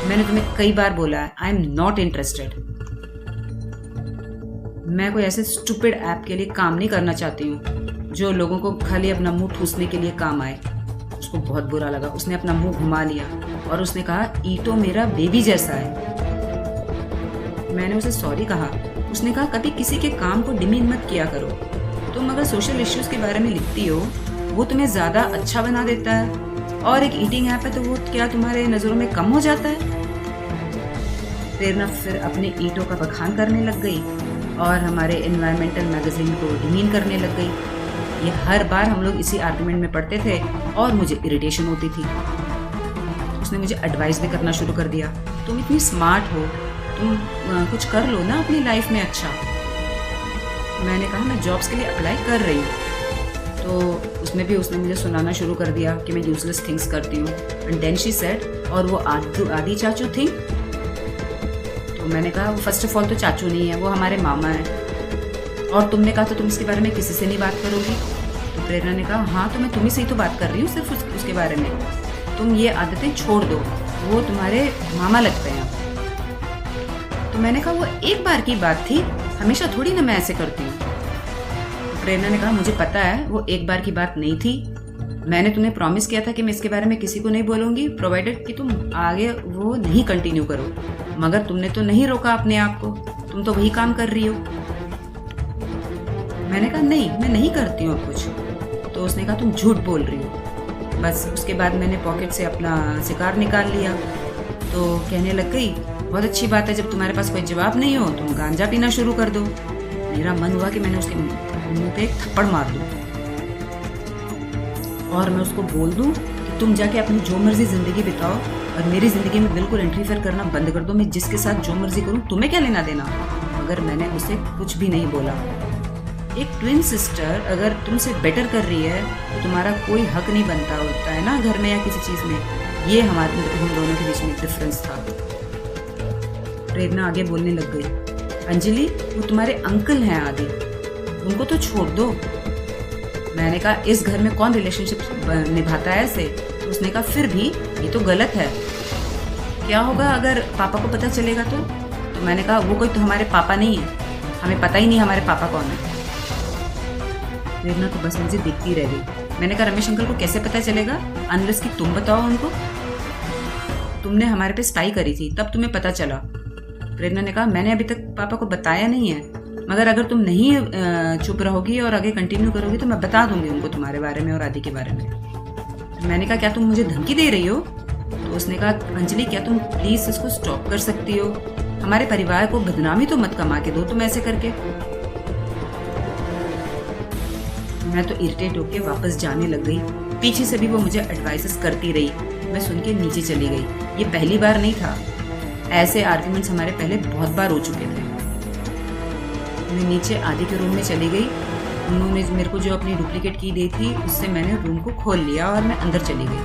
मैंने तुम्हें कई बार बोला है, आई एम नॉट इंटरेस्टेड। मैं कोई ऐसे स्टूपिड ऐप के लिए काम नहीं करना चाहती हूँ जो लोगों को खाली अपना मुंह ठूसने के लिए काम आए। उसको बहुत बुरा लगा, उसने अपना मुंह घुमा लिया और उसने कहा ईटो मेरा बेबी जैसा है। मैंने उसे सॉरी कहा। उसने कहा कभी किसी के काम को डिमीन मत किया करो। तुम अगर सोशल इश्यूज के बारे में लिखती हो वो तुम्हें ज्यादा अच्छा बना देता है और एक ईटिंग ऐप है तो वो क्या तुम्हारे नजरों में कम हो जाता है? प्रेरणा फिर अपने ईटो का बखान करने लग गई और हमारे एनवायरमेंटल मैगजीन को डिमीन करने लग गई। ये हर बार हम लोग इसी आर्गुमेंट में पढ़ते थे और मुझे इरिटेशन होती थी। उसने मुझे एडवाइस भी करना शुरू कर दिया, तुम इतनी स्मार्ट हो, तुम कुछ कर लो ना अपनी लाइफ में अच्छा। मैंने कहा मैं जॉब्स के लिए अप्लाई कर रही हूँ। तो उसने मुझे सुनाना शुरू कर दिया कि मैं यूजलेस थिंग्स करती हूँ। एंड देन शी सेड और वो आदि चाचू थी। तो मैंने कहा वो फर्स्ट ऑफ ऑल तो चाचू नहीं है, वो हमारे मामा है। और तुमने कहा तो तुम इसके बारे में किसी से नहीं बात करोगी? तो प्रेरणा ने कहा हाँ, तो मैं तुम्ही से ही तो बात कर रही हूँ सिर्फ उसके बारे में। तुम ये आदतें छोड़ दो, वो तुम्हारे मामा लगते हैं। तो मैंने कहा वो एक बार की बात थी, हमेशा थोड़ी ना मैं ऐसे करती हूँ। तो प्रेरणा ने कहा मुझे पता है वो एक बार की बात नहीं थी, मैंने तुम्हें प्रॉमिस किया था कि मैं इसके बारे में किसी को नहीं बोलूंगी प्रोवाइडेड कि तुम आगे वो नहीं कंटिन्यू करो, मगर तुमने तो नहीं रोका अपने आप को, तुम तो वही काम कर रही हो। मैंने कहा नहीं, मैं नहीं करती हूँ अब कुछ। तो उसने कहा तुम झूठ बोल रही हो। बस उसके बाद मैंने पॉकेट से अपना सिगार निकाल लिया। तो कहने लग गई बहुत अच्छी बात है, जब तुम्हारे पास कोई जवाब नहीं हो तुम गांजा पीना शुरू कर दो। मेरा मन हुआ कि मैंने उसके मुंह पे एक थप्पड़ मार दूं और मैं उसको बोल दूं कि तुम जाके अपनी जो मर्जी जिंदगी बिताओ और मेरी जिंदगी में बिल्कुल इंटरफेयर करना बंद कर दो। मैं जिसके साथ जो मर्जी करूं, तुम्हें क्या लेना देना। मगर मैंने उसे कुछ भी नहीं बोला। एक ट्विन सिस्टर अगर तुमसे बेटर कर रही है तो तुम्हारा कोई हक नहीं बनता होता है ना घर में या किसी चीज में। ये हम दोनों के बीच में डिफरेंस था। प्रेरणा आगे बोलने लग गई, अंजलि वो तुम्हारे अंकल हैं आदि, उनको तो छोड़ दो। मैंने कहा इस घर में कौन रिलेशनशिप निभाता है ऐसे? तो उसने कहा फिर भी ये तो गलत है, क्या होगा अगर पापा को पता चलेगा तो? तो मैंने कहा वो कोई तो हमारे पापा नहीं है, हमें पता ही नहीं हमारे पापा कौन है। प्रेरणा तो बस मुझे देखती रह गई। मैंने कहा रमेश अंकल को कैसे पता चलेगा अनलेस कि तुम बताओ उनको। तुमने हमारे पे स्पाई करी थी तब तुम्हें पता चला। प्रेरणा ने कहा मैंने अभी तक पापा को बताया नहीं है, मगर अगर तुम नहीं चुप रहोगी और आगे कंटिन्यू करोगी तो मैं बता दूंगी उनको तुम्हारे बारे में और आदि के बारे में। मैंने कहा क्या तुम मुझे धमकी दे रही हो? तो उसने कहा अंजलि क्या तुम प्लीज इसको स्टॉप कर सकती हो, हमारे परिवार को बदनामी तो मत कमा के दो तुम ऐसे करके। मैं तो इरिटेट होके वापस जाने लग गई। पीछे से भी वो मुझे एडवाइसेस करती रही। मैं सुन के नीचे चली गई। ये पहली बार नहीं था, ऐसे आर्ग्यूमेंट्स हमारे पहले बहुत बार हो चुके थे। मैं नीचे आदि के रूम में चली गई। उन्होंने मेरे को जो अपनी डुप्लीकेट की दी थी उससे मैंने रूम को खोल लिया और मैं अंदर चली गई।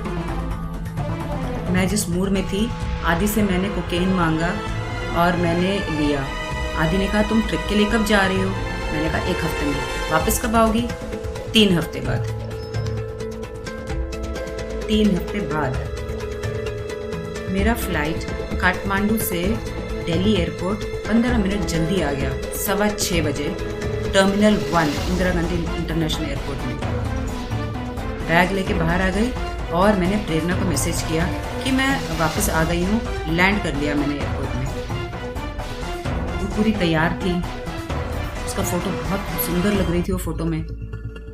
मैं जिस मूड में थी, आदि से मैंने कोकेन मांगा और मैंने लिया। आदि ने कहा तुम ट्रिप के लिए कब जा रही हो? मैंने कहा 1 हफ्ते में। वापस कब आओगी? 3 हफ्ते बाद। 3 हफ्ते बाद मेरा फ्लाइट काठमांडू से दिल्ली एयरपोर्ट 15 मिनट जल्दी आ गया। 6:15 बजे terminal 1 Indira Gandhi international airport में। बैग लेके बाहर आ गई और मैंने प्रेरणा को मैसेज किया कि मैं वापस आ गई हूँ, लैंड कर लिया मैंने एयरपोर्ट में। वो पूरी तैयार थी। उसका फोटो बहुत सुंदर लग रही थी वो फोटो में।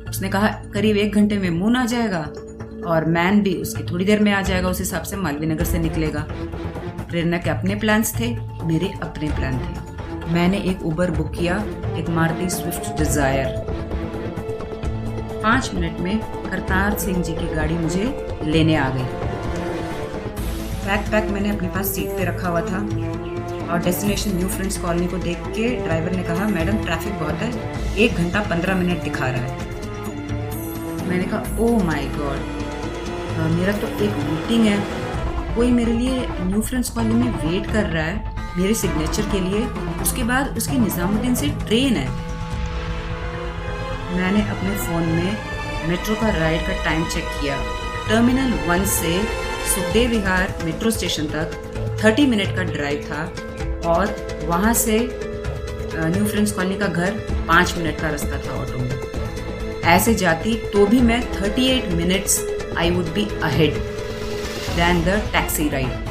उसने कहा करीब 1 घंटे में मून आ जाएगा और मैन भी उसकी थोड़ी देर में आ जाएगा। उस हिसाब से मालवीय नगर से निकलेगा। प्रेरणा के अपने प्लान्स थे, मेरे अपने प्लान थे। मैंने एक उबर बुक किया, एक मारुति स्विफ्ट डिजायर। 5 मिनट में करतार सिंह जी की गाड़ी मुझे लेने आ गई। बैकपैक मैंने अपने पास सीट पे रखा हुआ था और डेस्टिनेशन न्यू फ्रेंड्स कॉलोनी को देख के ड्राइवर ने कहा मैडम ट्रैफिक बहुत है, 1 घंटा 15 मिनट दिखा रहा है। मैंने कहा ओह माय गॉड, मेरा तो एक मीटिंग है, कोई मेरे लिए न्यू फ्रेंड्स कॉलोनी में वेट कर रहा है मेरे सिग्नेचर के लिए, उसके बाद उसकी निजामुद्दीन से ट्रेन है। मैंने अपने फ़ोन में मेट्रो का राइड का टाइम चेक किया। टर्मिनल 1 से सुखदेव विहार मेट्रो स्टेशन तक 30 मिनट का ड्राइव था और वहाँ से न्यू फ्रेंड्स कॉलोनी का घर 5 मिनट का रास्ता था ऑटो में। ऐसे जाती तो भी मैं 38 minutes I would be ahead then the taxi ride.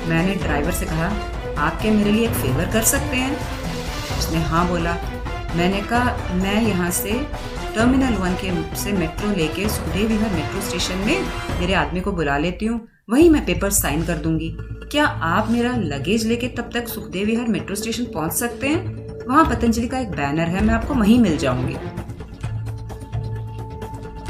मैंने ड्राइवर से कहा आप क्या मेरे लिए एक फेवर कर सकते हैं? उसने हाँ बोला। मैंने कहा मैं यहाँ से टर्मिनल 1 से मेट्रो लेके सुखदेव विहार मेट्रो स्टेशन में मेरे आदमी को बुला लेती हूँ, वहीं मैं पेपर साइन कर दूंगी। क्या आप मेरा लगेज लेके तब तक सुखदेव विहार मेट्रो स्टेशन पहुँच सकते हैं? वहाँ पतंजलि का एक बैनर है, मैं आपको वहीं मिल जाऊंगी।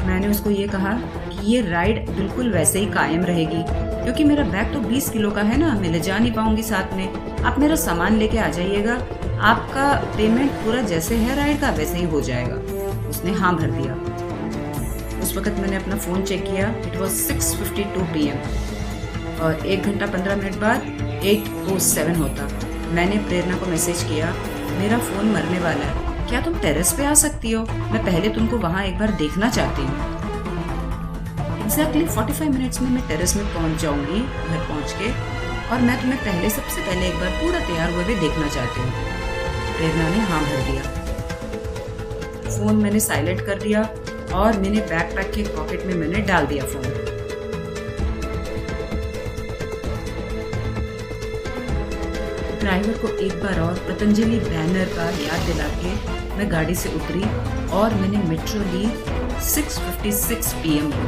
मैंने उसको ये कहा कि ये राइड बिल्कुल वैसे ही कायम रहेगी, क्योंकि मेरा बैग तो 20 किलो का है ना, मैं ले जा नहीं पाऊंगी साथ में। आप मेरा सामान लेके आ जाइएगा, आपका पेमेंट पूरा जैसे है राइड का वैसे ही हो जाएगा। उसने हाँ भर दिया। उस वक्त मैंने अपना फ़ोन चेक किया, इट वॉज 6:52 PM और 1 घंटा 15 मिनट बाद 8:07 होता। मैंने प्रेरणा को मैसेज किया मेरा फ़ोन मरने वाला है, क्या तुम टेरेस पे आ सकती हो? मैं पहले तुमको वहाँ एक बार देखना चाहती हूँ। एग्जैक्टली 45 मिनट्स में मैं टेरेस में पहुँच जाऊँगी घर पहुँच के, और मैं तुम्हें पहले सबसे पहले एक बार पूरा तैयार हुए भी देखना चाहती हूँ। प्रेरणा ने हाँ भर दिया। फ़ोन मैंने साइलेंट कर दिया और मैंने बैकपैक के पॉकेट में मैंने डाल दिया फ़ोन। ड्राइवर को एक बार और पतंजलि बैनर का याद दिला के मैं गाड़ी से उतरी और मैंने मेट्रो ली 6:56 PM को।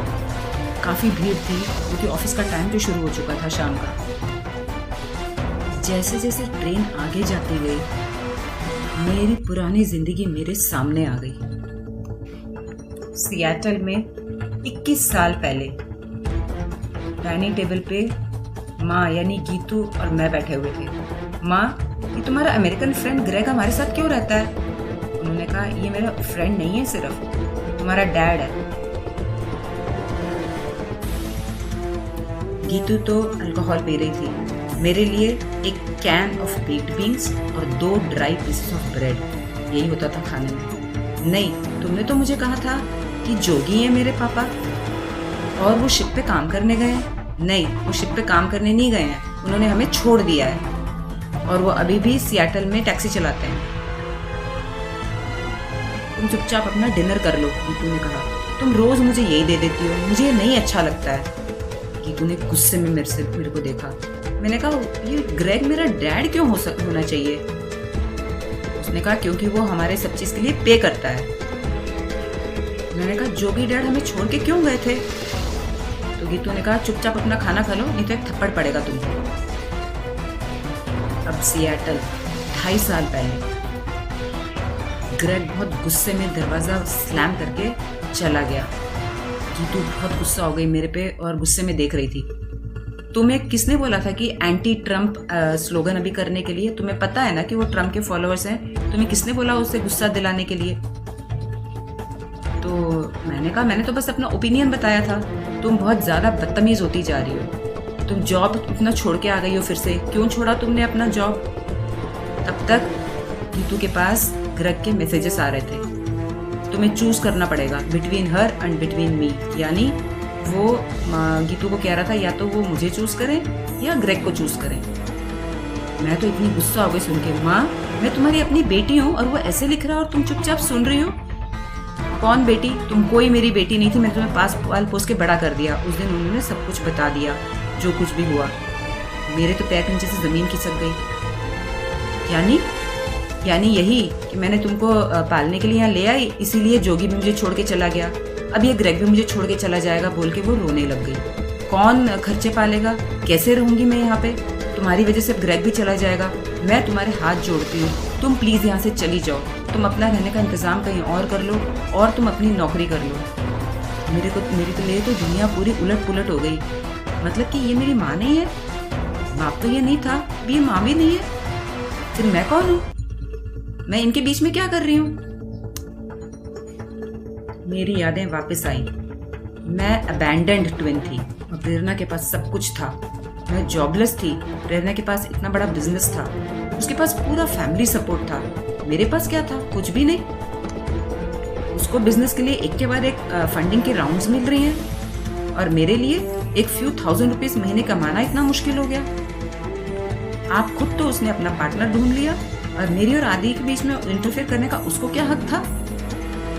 काफ़ी भीड़ थी क्योंकि ऑफिस का टाइम तो शुरू हो चुका था शाम का। जैसे जैसे ट्रेन आगे जाती गई मेरी पुरानी जिंदगी मेरे सामने आ गई। सिएटल में 21 साल पहले डाइनिंग टेबल पे माँ यानी गीतू और मैं बैठे हुए थे। माँ, ये तुम्हारा अमेरिकन फ्रेंड ग्रेग हमारे साथ क्यों रहता है? उन्होंने कहा ये मेरा फ्रेंड नहीं है, सिर्फ तुम्हारा डैड है। गीतू तो अल्कोहल पी रही थी। मेरे लिए एक कैन ऑफ बेक्ड बीन्स और 2 ड्राई पीसेस ऑफ ब्रेड, यही होता था खाने में। नहीं, तुमने तो मुझे कहा था कि जोगी हैं मेरे पापा और वो शिप पे काम करने गए हैं। नहीं, वो शिप पे काम करने नहीं गए हैं, उन्होंने हमें छोड़ दिया है और वो अभी भी सिएटल में टैक्सी चलाते हैं। तुम चुपचाप अपना डिनर कर लो, गीतू ने कहा। तुम रोज मुझे यही दे देती हो, मुझे नहीं अच्छा लगता है। गीतू ने गुस्से में मेरे को देखा। मैंने कहा ये ग्रेग मेरा डैड क्यों होना चाहिए? उसने कहा क्योंकि वो हमारे सब चीज के लिए पे करता है। मैंने कहा जोगी डैड हमें छोड़ के क्यों गए थे? तो गीतू ने कहा चुपचाप अपना खाना खा लो, नहीं तो एक थप्पड़ पड़ेगा तुमको। अब सिएटल 2.5 साल पहले ग्रेग बहुत गुस्से में दरवाज़ा स्लैम करके चला गया। गीतू बहुत गुस्सा हो गई मेरे पे और गुस्से में देख रही थी। तुम्हें किसने बोला था कि एंटी ट्रम्प स्लोगन अभी करने के लिए? तुम्हें पता है ना कि वो ट्रम्प के फॉलोअर्स हैं। तुम्हें किसने बोला उसे गुस्सा दिलाने के लिए? तो मैंने कहा मैंने तो बस अपना ओपिनियन बताया था। तुम बहुत ज़्यादा बदतमीज़ होती जा रही हो। तुम जॉब अपना छोड़ के आ गई हो फिर से। क्यों छोड़ा तुमने अपना जॉब? तब तक गीतू के पास ग्रेग के मैसेजेस आ रहे थे। तुम्हें चूज करना पड़ेगा between her and between me. यानी वो गीतू को कह रहा था या तो वो मुझे चूज करें या ग्रेग को चूज करें। मैं तो इतनी गुस्सा हो गई सुन के। माँ, मैं तुम्हारी अपनी बेटी हूँ और वो ऐसे लिख रहा है और तुम चुपचाप सुन रही हो। कौन बेटी? तुम कोई मेरी बेटी नहीं थी। मैंने तुम्हें पाल पोस के बड़ा कर दिया। उस दिन उन्होंने सब कुछ बता दिया, जो कुछ भी हुआ। मेरे तो पैर के नीचे से जमीन खिसक गई। यानी यही कि मैंने तुमको पालने के लिए यहाँ ले आई, इसीलिए जोगी भी मुझे छोड़ के चला गया। अब ये ग्रेग भी मुझे छोड़ के चला जाएगा बोल के वो रोने लग गई। कौन खर्चे पालेगा? कैसे रहूंगी मैं यहाँ पे? तुम्हारी वजह से ग्रेग भी चला जाएगा। मैं तुम्हारे हाथ जोड़ती हूँ, तुम प्लीज यहाँ से चली जाओ। तुम अपना रहने का इंतजाम कहीं और कर लो और तुम अपनी नौकरी कर लो। मेरी तो लिए तो दुनिया पूरी उलट पुलट हो गई। मतलब कि ये मेरी माँ नहीं है? बाप तो ये नहीं था, ये माँ भी नहीं है। फिर मैं कौन हूँ? मैं इनके बीच में क्या कर रही हूँ? मेरी यादें वापस आई। मैं अबैंडन्ड ट्विन थी और प्रेरणा के पास सब कुछ था। मैं जॉबलेस थी। प्रेरणा के पास इतना बड़ा बिजनेस था, उसके पास पूरा फैमिली सपोर्ट था। मेरे पास क्या था? कुछ भी नहीं। उसको बिजनेस के लिए एक के बाद एक फंडिंग के राउंड्स मिल रही हैं और मेरे लिए एक few thousand रुपीस महीने कमाना इतना मुश्किल हो गया। आप खुद तो उसने अपना पार्टनर ढूंढ लिया और मेरी और आदि के बीच में इंटरफेयर करने का उसको क्या हक था?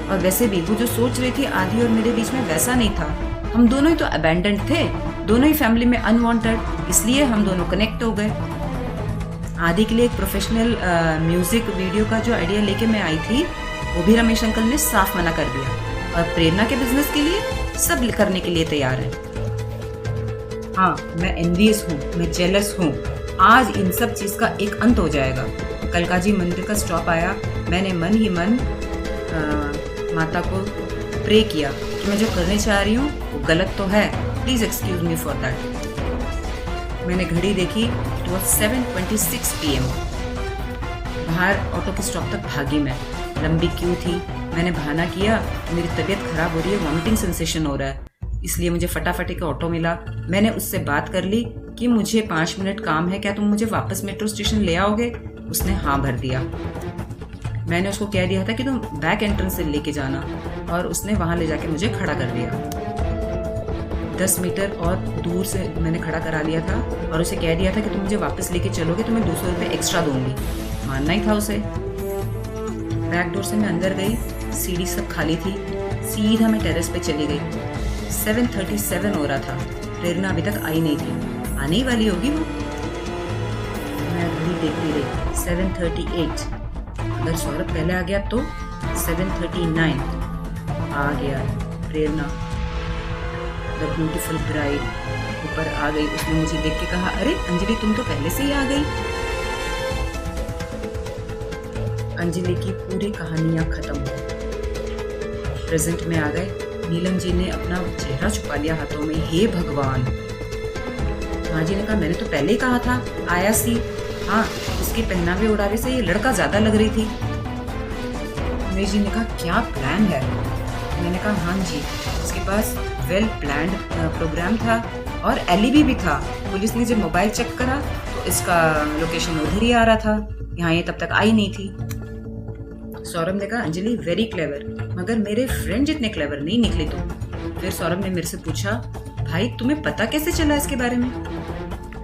और वैसे भी वो जो सोच रही थी आदि और मेरे बीच में वैसा नहीं था। हम दोनों ही तो अबैंडन्ड थे, दोनों ही फैमिली में अनवांटेड, इसलिए हम दोनों कनेक्ट हो गए। आदि के लिए एक प्रोफेशनल म्यूजिक वीडियो का जो आइडिया लेके मैं आई थी वो भी रमेश अंकल ने साफ मना कर दिया और प्रेरणा के बिजनेस के लिए सब करने के लिए तैयार है। हाँ, मैं एनवियस हूँ, मैं जेलस हूँ। आज इन सब चीज का एक अंत हो जाएगा। कलकाजी मंदिर का स्टॉप आया। मैंने मन ही मन माता को प्रे किया कि मैं जो करने चाह रही हूँ वो गलत तो है, please excuse me for that. मैंने घड़ी देखी तो 7:26 PM। बाहर ऑटो के स्टॉप तक भागी मैं। लंबी क्यू थी। मैंने बहाना किया मेरी तबीयत खराब हो रही है, वॉमिटिंग सेंसेशन हो रहा है, इसलिए मुझे फटाफट एक ऑटो मिला। मैंने उससे बात कर ली कि मुझे 5 मिनट काम है, क्या तुम मुझे वापस मेट्रो स्टेशन ले आओगे? उसने हाँ भर दिया। मैंने उसको कह दिया था कि तुम बैक एंट्रेंस से लेके जाना और उसने वहां ले जाके मुझे खड़ा कर दिया। 10 मीटर और दूर से मैंने खड़ा करा लिया था और उसे कह दिया था कि तुम मुझे वापस लेके चलोगे तो मैं 200 रुपये एक्स्ट्रा दूंगी। मानना ही था उसे। बैक डोर से मैं अंदर गई। सीढ़ी सब खाली थी। सीधा मैं टेरेस पे चली गई। 7:37 हो रहा था। प्रेरणा अभी तक आई नहीं थी। आने ही वाली होगी वो। मैं घड़ी देखती रही। 7:38। अगर सौरभ पहले आ गया तो 7:39। आ गया प्रेरणा, द ब्यूटीफुल ब्राइड ऊपर आ गई। उसने मुझे देख के कहा, अरे अंजलि तुम तो पहले से ही आ गई। अंजलि की पूरी कहानियां खत्म हो। प्रेजेंट में आ गए। नीलम जी ने अपना चेहरा छुपा लिया हाथों में। हे भगवान। माँ जी ने कहा, मैंने तो पहले ही कहा था आया सी। हाँ, इसके पहनावे उड़ावे से ये लड़का ज्यादा लग रही थी। रमेश जी ने कहा, क्या प्लान है? मैंने कहा, हाँ जी, इसके पास वेल प्लान्ड प्रोग्राम था और एलिबी भी था। पुलिस ने जब मोबाइल चेक करा तो इसका लोकेशन उधर ही आ रहा था। यहाँ ये तब तक आई नहीं थी। सौरभ ने कहा, अंजलि वेरी क्लेवर, मगर मेरे फ्रेंड जितने क्लेवर नहीं निकले तुम। फिर सौरभ ने मेरे से पूछा, भाई तुम्हें पता कैसे चला इसके बारे में?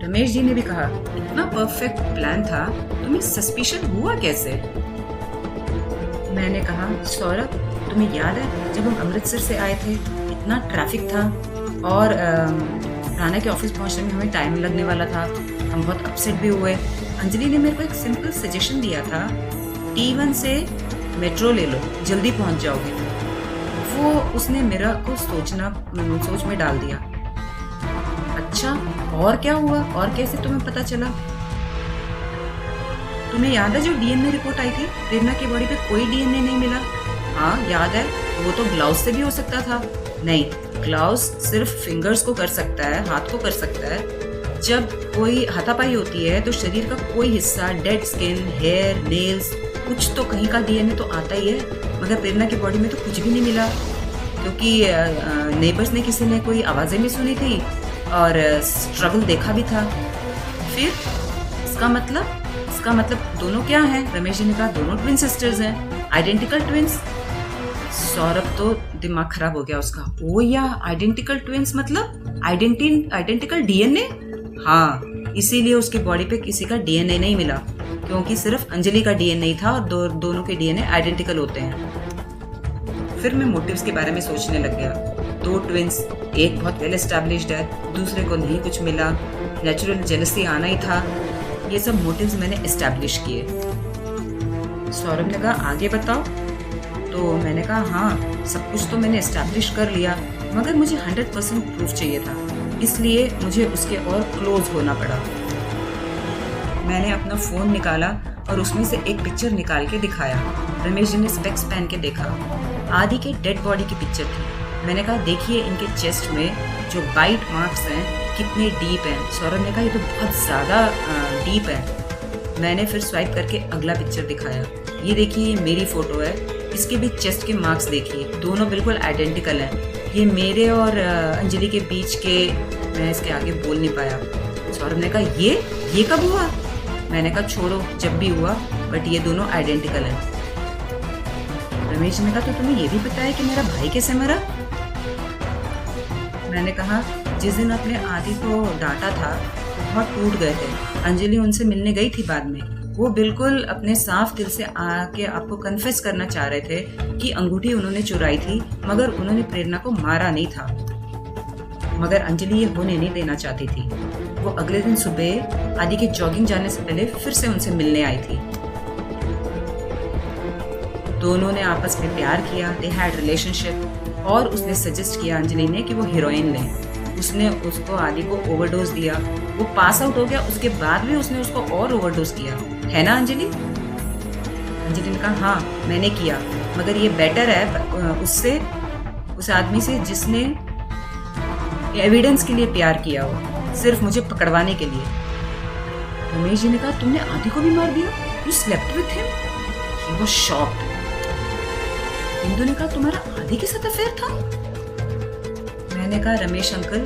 रमेश जी ने भी कहा, इतना परफेक्ट प्लान था, तुम्हें सस्पिशन हुआ कैसे? मैंने कहा, सौरभ तुम्हें याद है जब हम अमृतसर से आए थे, इतना ट्रैफिक था और राणा के ऑफिस पहुंचने में हमें टाइम लगने वाला था। हम बहुत अपसेट भी हुए। अंजलि ने मेरे को एक सिंपल सजेशन दिया था, T1 से मेट्रो ले लो, जल्दी पहुंच जाओगे। वो उसने मेरा को सोच में डाल दिया। अच्छा, और क्या हुआ और कैसे तुम्हें पता चला? तुम्हें याद है जो डीएनए रिपोर्ट आई थी, प्रेरणा की बॉडी पे कोई डीएनए नहीं मिला? हाँ याद है, वो तो ग्लव्स से भी हो सकता था। नहीं, ग्लव्स सिर्फ फिंगर्स को कर सकता है, हाथ को कर सकता है। जब कोई हाथापाई होती है तो शरीर का कोई हिस्सा, डेड स्किन, हेयर, नेल्स, कुछ तो कहीं का डीएनए तो आता ही है, मगर प्रेरणा की बॉडी में तो कुछ भी नहीं मिला, क्योंकि नेबर्स ने किसी ने कोई आवाजें भी सुनी थी और स्ट्रगल देखा भी था। फिर इसका मतलब दोनों क्या हैं? रमेश जी ने कहा दोनों ट्विन सिस्टर्स हैं, आइडेंटिकल ट्विंस। सौरभ तो दिमाग खराब हो गया उसका। ओ या आइडेंटिकल ट्विंस मतलब आइडेंटिकल डीएनए? हाँ, इसीलिए उसकी बॉडी पे किसी का डीएनए नहीं मिला, क्योंकि सिर्फ अंजलि का डीएनए था और दोनों के डीएनए आइडेंटिकल होते हैं। फिर मैं मोटिव्स के बारे में सोचने लग गया। दो ट्विंस, एक बहुत वेल एस्टैब्लिश्ड है, दूसरे को नहीं कुछ मिला, नेचुरल जेलसी आना ही था। ये सब मोटिव्स मैंने एस्टैब्लिश किए। सौरभ ने कहा आगे बताओ। तो मैंने कहा हाँ, सब कुछ तो मैंने एस्टैब्लिश कर लिया, मगर मुझे 100% प्रूफ चाहिए था, इसलिए मुझे उसके और क्लोज होना पड़ा। मैंने अपना फोन निकाला और उसमें से एक पिक्चर निकाल के दिखाया। रमेश जी ने स्पेक्स पहन के देखा। आदि के डेड बॉडी की पिक्चर थी। मैंने कहा देखिए इनके चेस्ट में जो बाइट मार्क्स हैं कितने डीप हैं। सौरभ ने कहा ये तो बहुत ज़्यादा डीप है। मैंने फिर स्वाइप करके अगला पिक्चर दिखाया। ये देखिए ये मेरी फोटो है, इसके भी चेस्ट के मार्क्स देखिए, दोनों बिल्कुल आइडेंटिकल हैं। ये मेरे और अंजलि के बीच के, मैं इसके आगे बोल नहीं पाया। सौरभ ने कहा ये कब हुआ? मैंने कहा छोड़ो, जब भी हुआ, बट ये दोनों आइडेंटिकल हैं। रमेश ने कहा तो तुम्हें ये भी पता है कि मेरा भाई कैसे मरा? मैंने कहा जिस दिन अपने आदि को डांटा था वो बहुत टूट गए थे। अंजलि उनसे मिलने गई थी बाद में। वो बिल्कुल अपने साफ दिल से आके आपको कन्फेस करना चाह रहे थे कि अंगूठी उन्होंने चुराई थी, मगर उन्होंने प्रेरणा को मारा नहीं था। मगर अंजलि ये होने नहीं देना चाहती थी। वो अगले दिन सुबह आदि के जॉगिंग जाने से पहले फिर से उनसे मिलने आई थी। दोनों ने आपस में प्यार किया, दे हैड रिलेशनशिप, और उसने सजेस्ट किया अंजलि ने कि वो हीरोइन लें। उसने उसको आदि को ओवरडोज दिया, वो पास आउट हो गया, उसके बाद भी उसने उसको और ओवरडोज किया, है ना अंजलि? अंजलि ने कहा हाँ मैंने किया, मगर ये बेटर है उससे, उस आदमी से जिसने एविडेंस के लिए प्यार किया हो, सिर्फ मुझे पकड़वाने के लिए। रमेश जी ने कहा तुमने आदि को भी मार दिया? You slept with him? He was shocked. Indu ने कहा तुम्हारा आदि के साथ अफेयर था? मैंने कहा रमेश अंकल,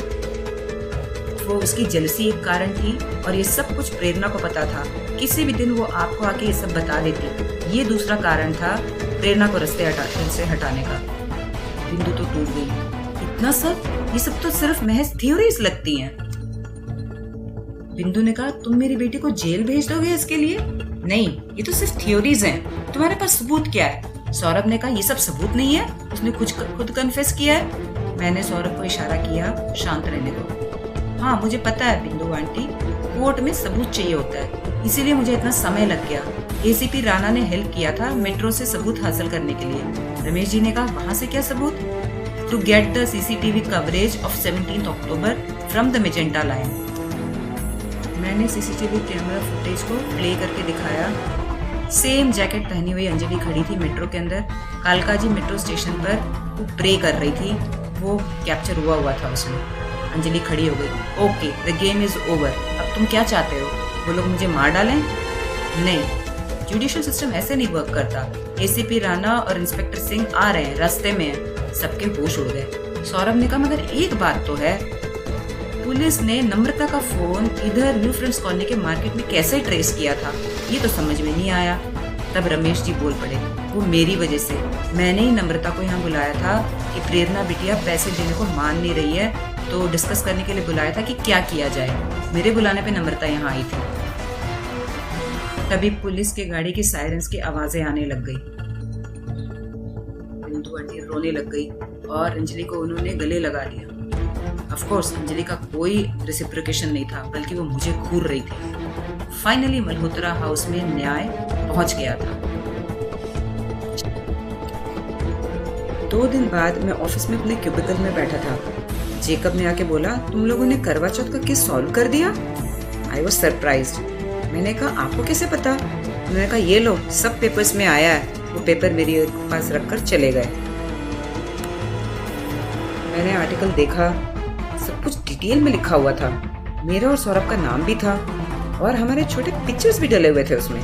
वो उसकी जेलसी एक कारण थी और ये सब कुछ प्रेरणा को पता था। किसी भी दिन वो आपको आके ये सब बता देती। ये दूसरा कारण था प्रेरणा को रास्ते से हटाने का। बिंदु तो टूट गई। इतना सब? ये सब तो सिर्फ महज थ्योरीज लगती हैं। बिंदु ने कहा तुम मेरी बेटी को जेल भेज दोगे इसके लिए? नहीं, ये तो सिर्फ थ्योरीज हैं। तुम्हारे पास सबूत क्या है? सौरभ ने कहा ये सब सबूत नहीं है, उसने खुद कन्फेस किया है। मैंने सौरभ को इशारा किया शांत रहने दो। हाँ मुझे पता है बिंदु आंटी, कोर्ट में सबूत चाहिए होता है, इसीलिए मुझे इतना समय लग गया। एसीपी राणा ने हेल्प किया था मेट्रो से सबूत हासिल करने के लिए। रमेश जी ने कहा वहाँ से क्या सबूत? To get the CCTV coverage of 17 October from the magenta line. मैंने सीसीटीवी कैमरा फुटेज को प्ले करके दिखाया। सेम जैकेट पहनी हुई अंजलि खड़ी थी मेट्रो के अंदर, कालकाजी मेट्रो स्टेशन पर। वो प्रे कर रही थी, वो कैप्चर हुआ था उसमें। अंजलि खड़ी हो गई। Okay the game is over, अब तुम क्या चाहते हो? वो लोग मुझे मार डालें? नहीं, जुडिशियल सिस्टम ऐसे नहीं वर्क करता। एसीपी राणा और इंस्पेक्टर सिंह आ रहे हैं, रास्ते में हैं। सबके होश उड़ गए। सौरभ ने कहा मगर एक बात तो है, पुलिस ने नम्रता का फोन इधर न्यू फ्रेंड्स कॉलोनी के मार्केट में कैसे ट्रेस किया था, ये तो समझ में नहीं आया। तब रमेश जी बोल पड़े, वो मेरी वजह से, मैंने ही नम्रता को यहाँ बुलाया था कि प्रेरणा बिटिया पैसे देने को मान नहीं रही है, तो डिस्कस करने के लिए बुलाया था कि क्या किया जाए। मेरे बुलाने पे नम्रता यहाँ आई थी। तभी पुलिस के गाड़ी की सायरन्स की आवाजें आने लग गई। बिंदु आंटी रोने लग गई और अंजलि को उन्होंने गले लगा लिया। ऑफ कोर्स अंजलि का कोई रेसिप्रोकेशन नहीं था, बल्कि वो मुझे घूर रही थी। फाइनली मल्होत्रा हाउस में न्याय पहुंच गया था। 2 दिन बाद मैं ऑफिस में अपने क्यूबिकल में बैठा था। जेकब ने आके बोला तुम लोगों ने करवा चौथ का केस सॉल्व कर दिया। I was surprised. मैंने कहा आपको कैसे पता? उन्होंने कहा ये लो, सब पेपर्स में आया है। वो पेपर मेरे पास रखकर चले गए। मैंने आर्टिकल देखा, सब कुछ डिटेल में लिखा हुआ था। मेरा और सौरभ का नाम भी था और हमारे छोटे पिक्चर्स भी डले हुए थे उसमें।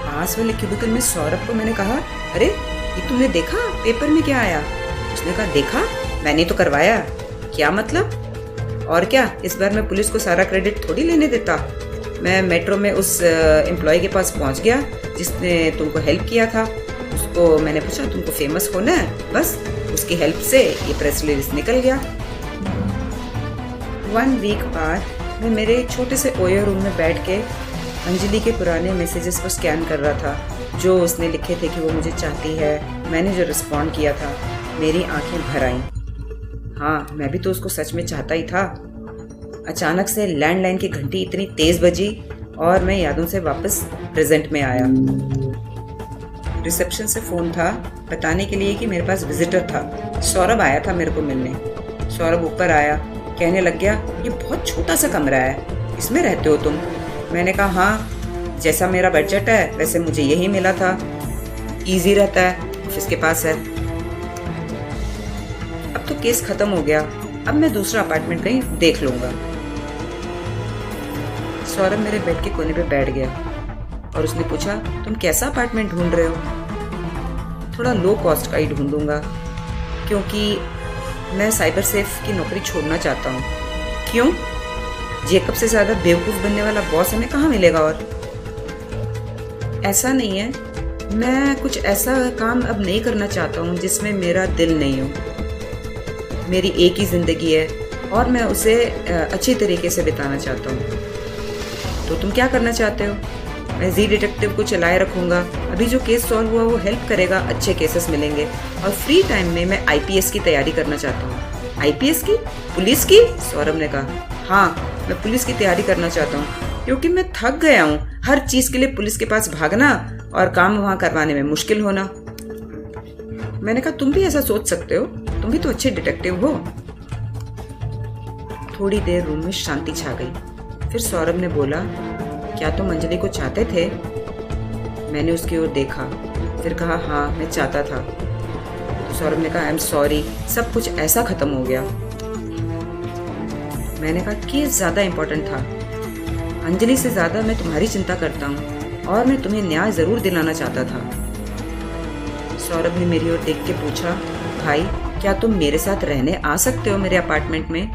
पास वाले क्यूबिकल में सौरभ को मैंने कहा, अरे ये तुमने देखा पेपर में क्या आया? उसने कहा, देखा, मैंने तो करवाया। क्या मतलब? और क्या, इस बार मैं पुलिस को सारा क्रेडिट थोड़ी लेने देता। मैं मेट्रो में उस एम्प्लॉय के पास पहुंच गया जिसने तुमको हेल्प किया था। उसको मैंने पूछा, तुमको फेमस होना है? बस उसकी हेल्प से ये प्रेस रिलीज निकल गया। 1 वीक बाद मैं मेरे छोटे से ओयो रूम में बैठ के अंजलि के पुराने मैसेजेस को स्कैन कर रहा था, जो उसने लिखे थे कि वो मुझे चाहती है। मैंने जो रिस्पॉन्ड किया था, मेरी आंखें भर आईं। हाँ, मैं भी तो उसको सच में चाहता ही था। अचानक से लैंडलाइन की घंटी इतनी तेज बजी और मैं यादों से वापस प्रेजेंट में आया। रिसेप्शन से फोन था बताने के लिए कि मेरे पास विजिटर था। सौरभ आया था मेरे को मिलने। सौरभ ऊपर आया, कहने लग गया, ये बहुत छोटा सा कमरा है, इसमें रहते हो तुम? मैंने कहा, हाँ, जैसा मेरा बजट है वैसे मुझे यही मिला था, इजी रहता है, ऑफिस के पास है। अब तो केस खत्म हो गया, अब मैं दूसरा अपार्टमेंट कहीं देख लूंगा। सौरभ मेरे बेड के कोने पे बैठ गया और उसने पूछा, तुम कैसा अपार्टमेंट ढूंढ रहे हो? थोड़ा लो कॉस्ट का ही ढूंढूंगा, क्योंकि मैं साइबर सेफ की नौकरी छोड़ना चाहता हूँ। क्यों? जेकब से ज्यादा बेवकूफ बनने वाला बॉस हमें कहाँ मिलेगा? और ऐसा नहीं है, मैं कुछ ऐसा काम अब नहीं करना चाहता हूँ जिसमें मेरा दिल नहीं हो। मेरी एक ही जिंदगी है और मैं उसे अच्छी तरीके से बिताना चाहता हूँ। तो तुम क्या करना चाहते हो? मैं जी डिटेक्टिव को चलाए रखूंगा। अभी जो केस सॉल्व हुआ वो हेल्प करेगा, अच्छे केसेस मिलेंगे। और फ्री टाइम में मैं आईपीएस की तैयारी करना चाहता हूँ। आईपीएस की? पुलिस की? सौरभ ने कहा, हाँ, मैं पुलिस की तैयारी करना चाहता हूँ, क्योंकि मैं थक गया हूँ हर चीज के लिए पुलिस के पास भागना और काम वहां करवाने में मुश्किल होना। मैंने कहा, तुम भी ऐसा सोच सकते हो, तुम भी तो अच्छे डिटेक्टिव हो। थोड़ी देर रूम में शांति छा गई। फिर सौरभ ने बोला, क्या तुम अंजलि को चाहते थे? मैंने उसकी ओर देखा, फिर कहा, हाँ, मैं चाहता था। तो सौरभ ने कहा, आई एम सॉरी, सब कुछ ऐसा खत्म हो गया। मैंने कहा, केस ज्यादा इम्पोर्टेंट था। अंजलि से ज्यादा मैं तुम्हारी चिंता करता हूँ और मैं तुम्हें न्याय जरूर दिलाना चाहता था। सौरभ ने मेरी ओर देख के पूछा, भाई, क्या तुम मेरे साथ रहने आ सकते हो मेरे अपार्टमेंट में?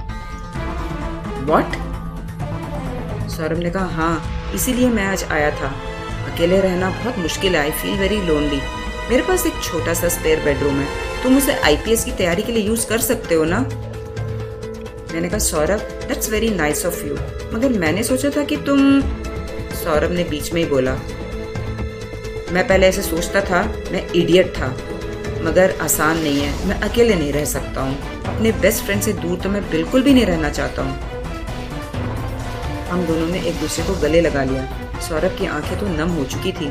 व्हाट? सौरभ ने कहा, हाँ, इसीलिए मैं आज आया था। अकेले रहना बहुत मुश्किल है, आई फील वेरी लोनली। मेरे पास एक छोटा सा स्पेयर बेडरूम है, तुम उसे आईपीएस की तैयारी के लिए यूज कर सकते हो ना? मैंने कहा, Saurabh, that's very nice of you, मगर मैंने सोचा था कि तुम। सौरभ ने बीच में ही बोला, मैं पहले ऐसे सोचता था, मैं इडियट था, मगर आसान नहीं है। मैं अकेले नहीं रह सकता हूँ, अपने बेस्ट फ्रेंड से दूर तो मैं बिल्कुल भी नहीं रहना चाहता हूँ। हम दोनों ने एक दूसरे को गले लगा लिया। सौरभ की आंखें तो नम हो चुकी थी।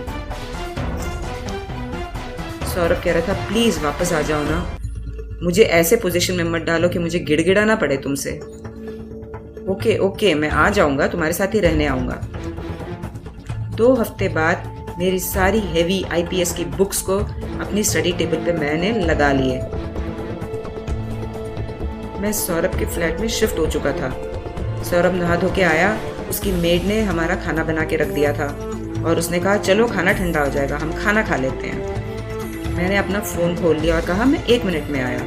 सौरभ कह रहा था, प्लीज वापस आ जाओ ना, मुझे ऐसे पोजीशन में मत डालो कि मुझे गिड़गिड़ाना पड़े तुमसे। ओके ओके, मैं आ जाऊंगा, तुम्हारे साथ ही रहने आऊंगा। 2 हफ्ते बाद मेरी सारी हेवी आईपीएस की बुक्स को अपनी स्टडी टेबल पे मैंने लगा लिए। मैं सौरभ के फ्लैट में शिफ्ट हो चुका था। सौरभ नहा धो के आया, उसकी मेड ने हमारा खाना बना के रख दिया था और उसने कहा, चलो खाना ठंडा हो जाएगा, हम खाना खा लेते हैं। मैंने अपना फोन खोल लिया और कहा, मैं 1 मिनट में आया।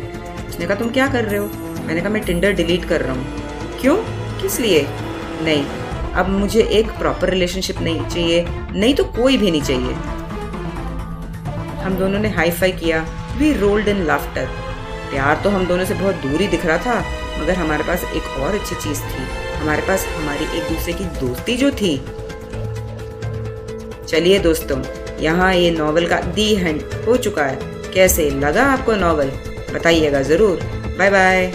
उसने कहा, तुम क्या कर रहे हो? मैंने कहा, मैं टिंडर डिलीट कर रहा हूँ। क्यों? किस लिए? नहीं, अब मुझे एक प्रॉपर रिलेशनशिप नहीं चाहिए, नहीं तो कोई भी नहीं चाहिए। हम दोनों ने हाई फाई किया, वी रोल्ड इन लाफ्टर। प्यार तो हम दोनों से बहुत दूर ही दिख रहा था, मगर हमारे पास एक और अच्छी चीज थी, हमारे पास हमारी एक दूसरे की दोस्ती जो थी। चलिए दोस्तों, यहाँ ये नॉवल का दी एंड हो चुका है। कैसे लगा आपको नॉवल? बताइएगा जरूर। Bye bye.